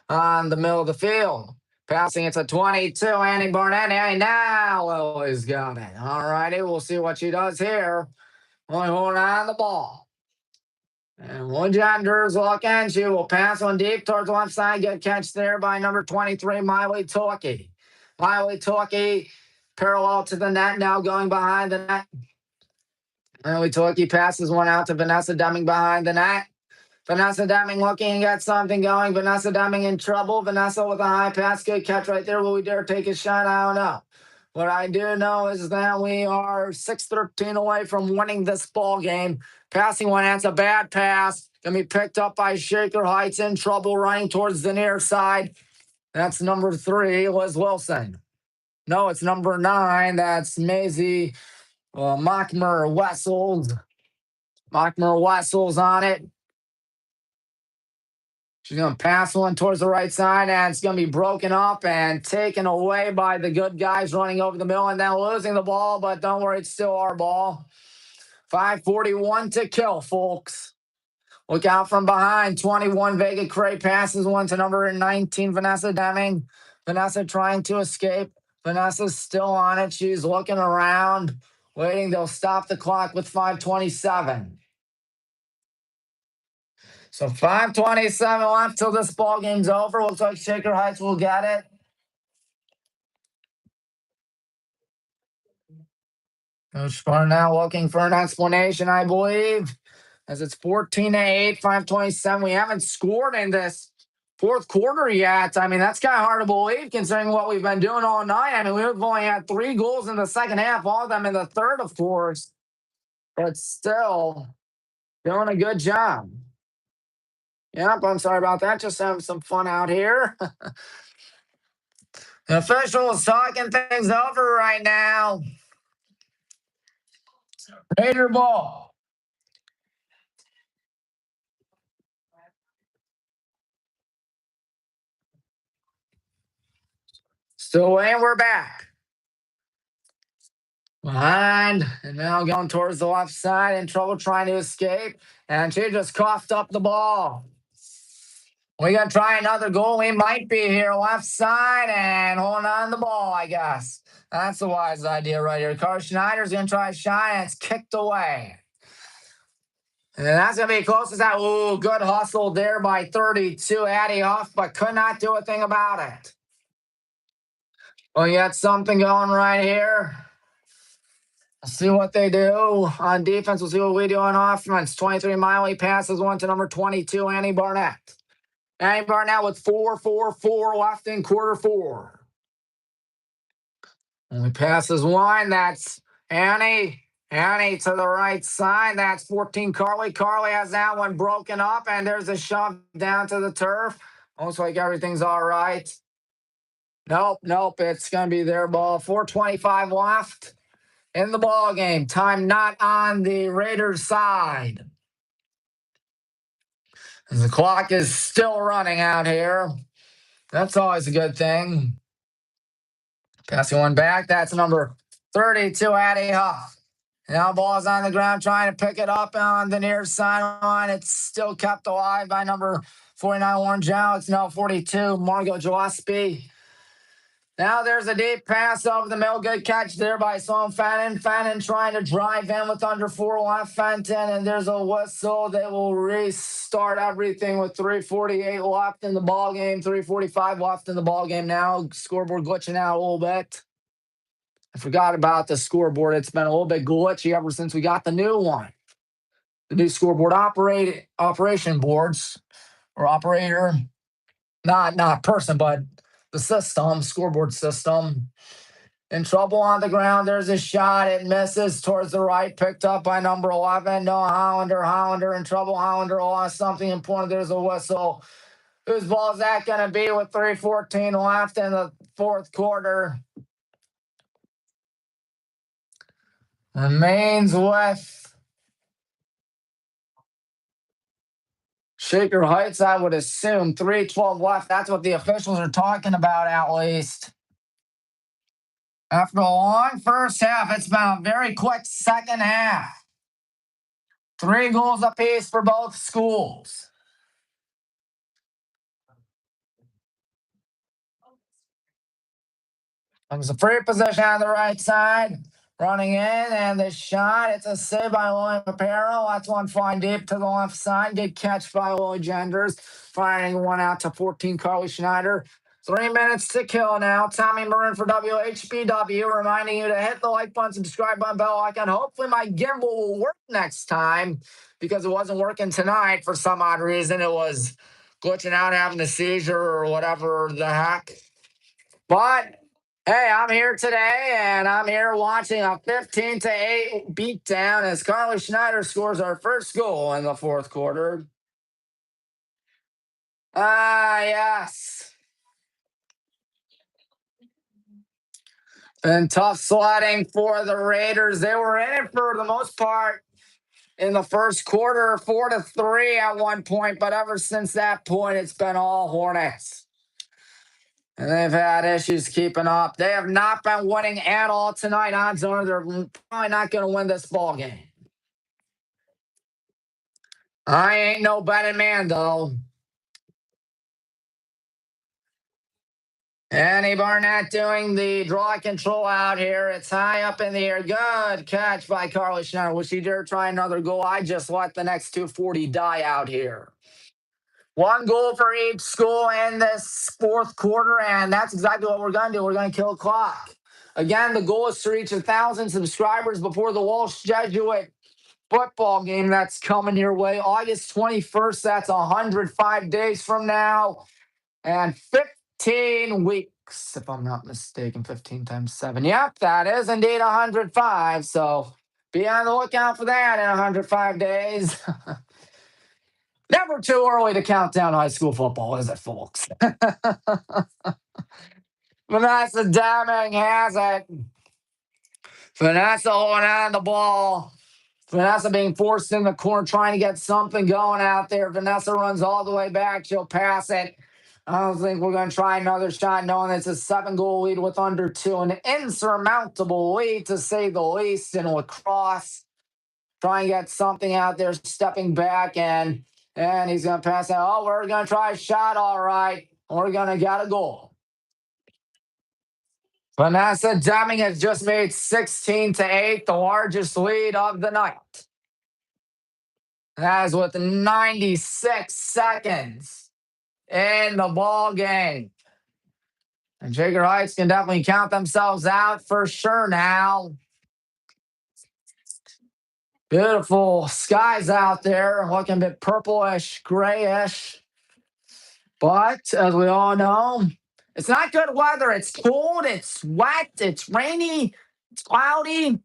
on the middle of the field. Passing it to 22, Annie Barnett. Annie, now Lily's got it. All righty, we'll see what she does here. Lily holding on the ball. And Woodgender's looking. She will pass one deep towards the left side. Good catch there by number 23, Miley Torkey. Miley Torkey parallel to the net, now going behind the net. Miley Torkey passes one out to Vanessa Deming behind the net. Vanessa Deming looking to get something going. Vanessa Deming in trouble. Vanessa with a high pass. Good catch right there. Will we dare take a shot? I don't know. What I do know is that we are 6:13 away from winning this ball game. Passing one, that's a bad pass. Gonna be picked up by Shaker Heights, in trouble, running towards the near side. That's number 3, Liz Wilson. No, it's number 9. That's Maisie Mockmer Wessels. Mockmer Wessels on it. She's going to pass one towards the right side, and it's going to be broken up and taken away by the good guys running over the middle and then losing the ball. But don't worry, it's still our ball. 5:41 to kill, folks. Look out from behind. 21, Vega Cray passes one to number 19, Vanessa Deming. Vanessa trying to escape. Vanessa's still on it. She's looking around, waiting. They'll stop the clock with 5:27. So 5:27 left till this ball game's over. Looks like Shaker Heights will get it. Coach Barnell looking for an explanation, I believe, as it's 14-8, 5:27. We haven't scored in this fourth quarter yet. I mean, that's kind of hard to believe considering what we've been doing all night. I mean, we've only had 3 goals in the second half, all of them in the third, of course, but still doing a good job. Yep, I'm sorry about that. Just having some fun out here. The officials talking things over right now. Raider ball. So, and we're back. Behind, and now going towards the left side, in trouble trying to escape. And she just coughed up the ball. We're going to try another goal. We might be here left side and holding on to the ball, I guess. That's a wise idea right here. Carl Schneider's going to try a shot, and it's kicked away. And that's going to be close as that. Ooh, good hustle there by 32, Addie Huff, but could not do a thing about it. Well, you got something going right here. Let's see what they do on defense. We'll see what we do on offense. 23 Miley passes one to number 22, Annie Barnett. Annie Barnett with 4-4-4 left in quarter four. Only passes one. That's Annie. Annie to the right side. That's 14 Carly. Carly has that one broken up, and there's a shove down to the turf. Looks like everything's all right. Nope. It's going to be their ball. 4:25 left in the ball game. Time not on the Raiders' side. The clock is still running out here. That's always a good thing. Passing one back. That's number 32, Addie Huff. Now ball's on the ground trying to pick it up on the near sideline. It's still kept alive by number 49, Warren Alex. Now 42, Margot Gillespie. Now there's a deep pass over the middle. Good catch there by Sloan Fannin. Fannin trying to drive in with under 4 left. Fenton, and there's a whistle that will restart everything with 3:48 left in the ball game. 3:45 left in the ball game now. Scoreboard glitching out a little bit. I forgot about the scoreboard. It's been a little bit glitchy ever since we got the new one. The new scoreboard operation boards or operator. Not person, but the system, scoreboard system. In trouble on the ground. There's a shot. It misses towards the right. Picked up by number 11. No, Hollander. Hollander in trouble. Hollander lost something important. There's a whistle. Whose ball is that going to be with 3:14 left in the fourth quarter? Remains with Shaker Heights, I would assume. 3:12 left. That's what the officials are talking about, at least. After a long first half, it's been a very quick second half. 3 goals apiece for both schools. It was a free possession on the right side. Running in, and the shot. It's a save by William Apparel. That's one flying deep to the left side. Good catch by Willie Genders. Firing one out to 14, Carly Schneider. 3 minutes to kill now. Tommy Marin for WHBW, reminding you to hit the like button, subscribe button, bell icon. Hopefully my gimbal will work next time because it wasn't working tonight for some odd reason. It was glitching out, having a seizure or whatever the heck. But hey, I'm here today, and I'm here watching a 15-8 beatdown as Carly Schneider scores our first goal in the fourth quarter. Yes. And tough sledding for the Raiders. They were in it for the most part in the first quarter, 4-3 at one point, but ever since that point, it's been all Hornets. And they've had issues keeping up. They have not been winning at all tonight. Odds are they're probably not going to win this ball game. I ain't no betting man, though. Annie Barnett doing the draw control out here. It's high up in the air. Good catch by Carly Schneider. Will she dare try another goal? I just let the next 240 die out here. 1 goal for each school in this fourth quarter, and that's exactly what we're going to do. We're going to kill the clock. Again, the goal is to reach 1,000 subscribers before the Walsh Jesuit football game that's coming your way. August 21st, that's 105 days from now. And 15 weeks, if I'm not mistaken. 15 times 7. Yep, that is indeed 105. So be on the lookout for that in 105 days. Never too early to count down high school football, is it, folks? Vanessa Deming has it. Vanessa holding on the ball. Vanessa being forced in the corner, trying to get something going out there. Vanessa runs all the way back. She'll pass it I don't think we're going to try another shot, knowing it's a 7-goal lead with under 2, an insurmountable lead to say the least in lacrosse. Try and get something out there, stepping back, and he's going to pass out. Oh, we're going to try a shot, all right. We're going to get a goal. Vanessa Deming has just made 16-8, the largest lead of the night. That is with 96 seconds in the ball game. And Shaker Heights can definitely count themselves out for sure now. Beautiful skies out there, looking a bit purplish, grayish. But as we all know, it's not good weather. It's cold, it's wet, it's rainy, it's cloudy.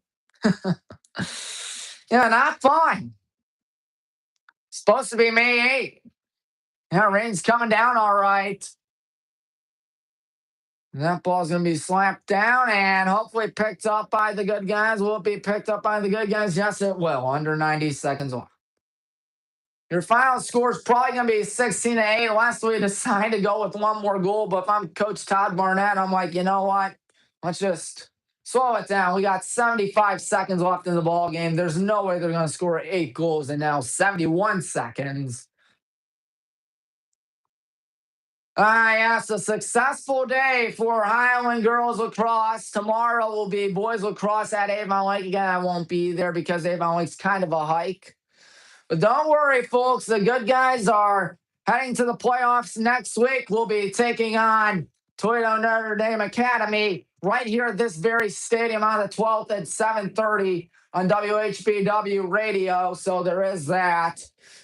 Yeah, not fun. Supposed to be May 8th. Yeah, rain's coming down all right. That ball's going to be slapped down and hopefully picked up by the good guys. Will it be picked up by the good guys? Yes, it will. Under 90 seconds left. Your final score is probably going to be 16-8. Last we decided to go with one more goal, but if I'm Coach Todd Barnett, I'm like, you know what? Let's just slow it down. We got 75 seconds left in the ball game. There's no way they're going to score 8 goals in now 71 seconds. Yes, a successful day for Highland girls lacrosse. Tomorrow will be boys lacrosse at Avon Lake. Again, I won't be there because Avon Lake's kind of a hike. But don't worry, folks. The good guys are heading to the playoffs next week. We'll be taking on Toledo Notre Dame Academy right here at this very stadium on the 12th at 7:30 on WHBW radio. So there is that.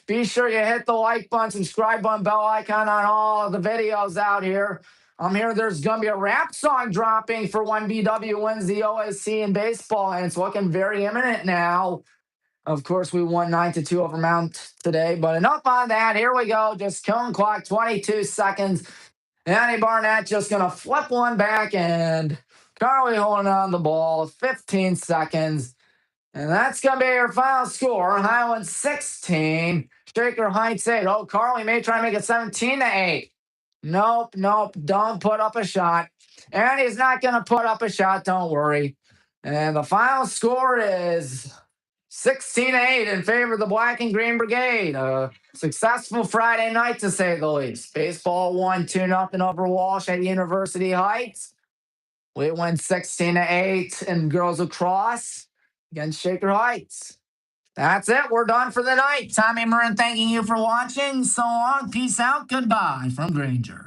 Be sure you hit the like button, subscribe button, bell icon on all of the videos out here. I'm here. There's going to be a rap song dropping for when BW wins the OSC in baseball, and it's looking very imminent now. Of course, we won 9-2 over Mount today, but enough on that. Here we go. Just killing clock, 22 seconds. Annie Barnett just going to flip one back, and Carly holding on the ball, 15 seconds. And that's going to be your final score. Highland 16, Shaker Heights 8. Oh, Carly may try to make it 17-8. Nope. Don't put up a shot. And he's not going to put up a shot. Don't worry. And the final score is 16-8 in favor of the Black and Green Brigade. A successful Friday night, to say the least. Baseball won 2-0 over Walsh at University Heights. We won 16-8 in girls lacrosse against Shaker Heights. That's it. We're done for the night. Tommy Marin thanking you for watching. So long. Peace out. Goodbye from Granger.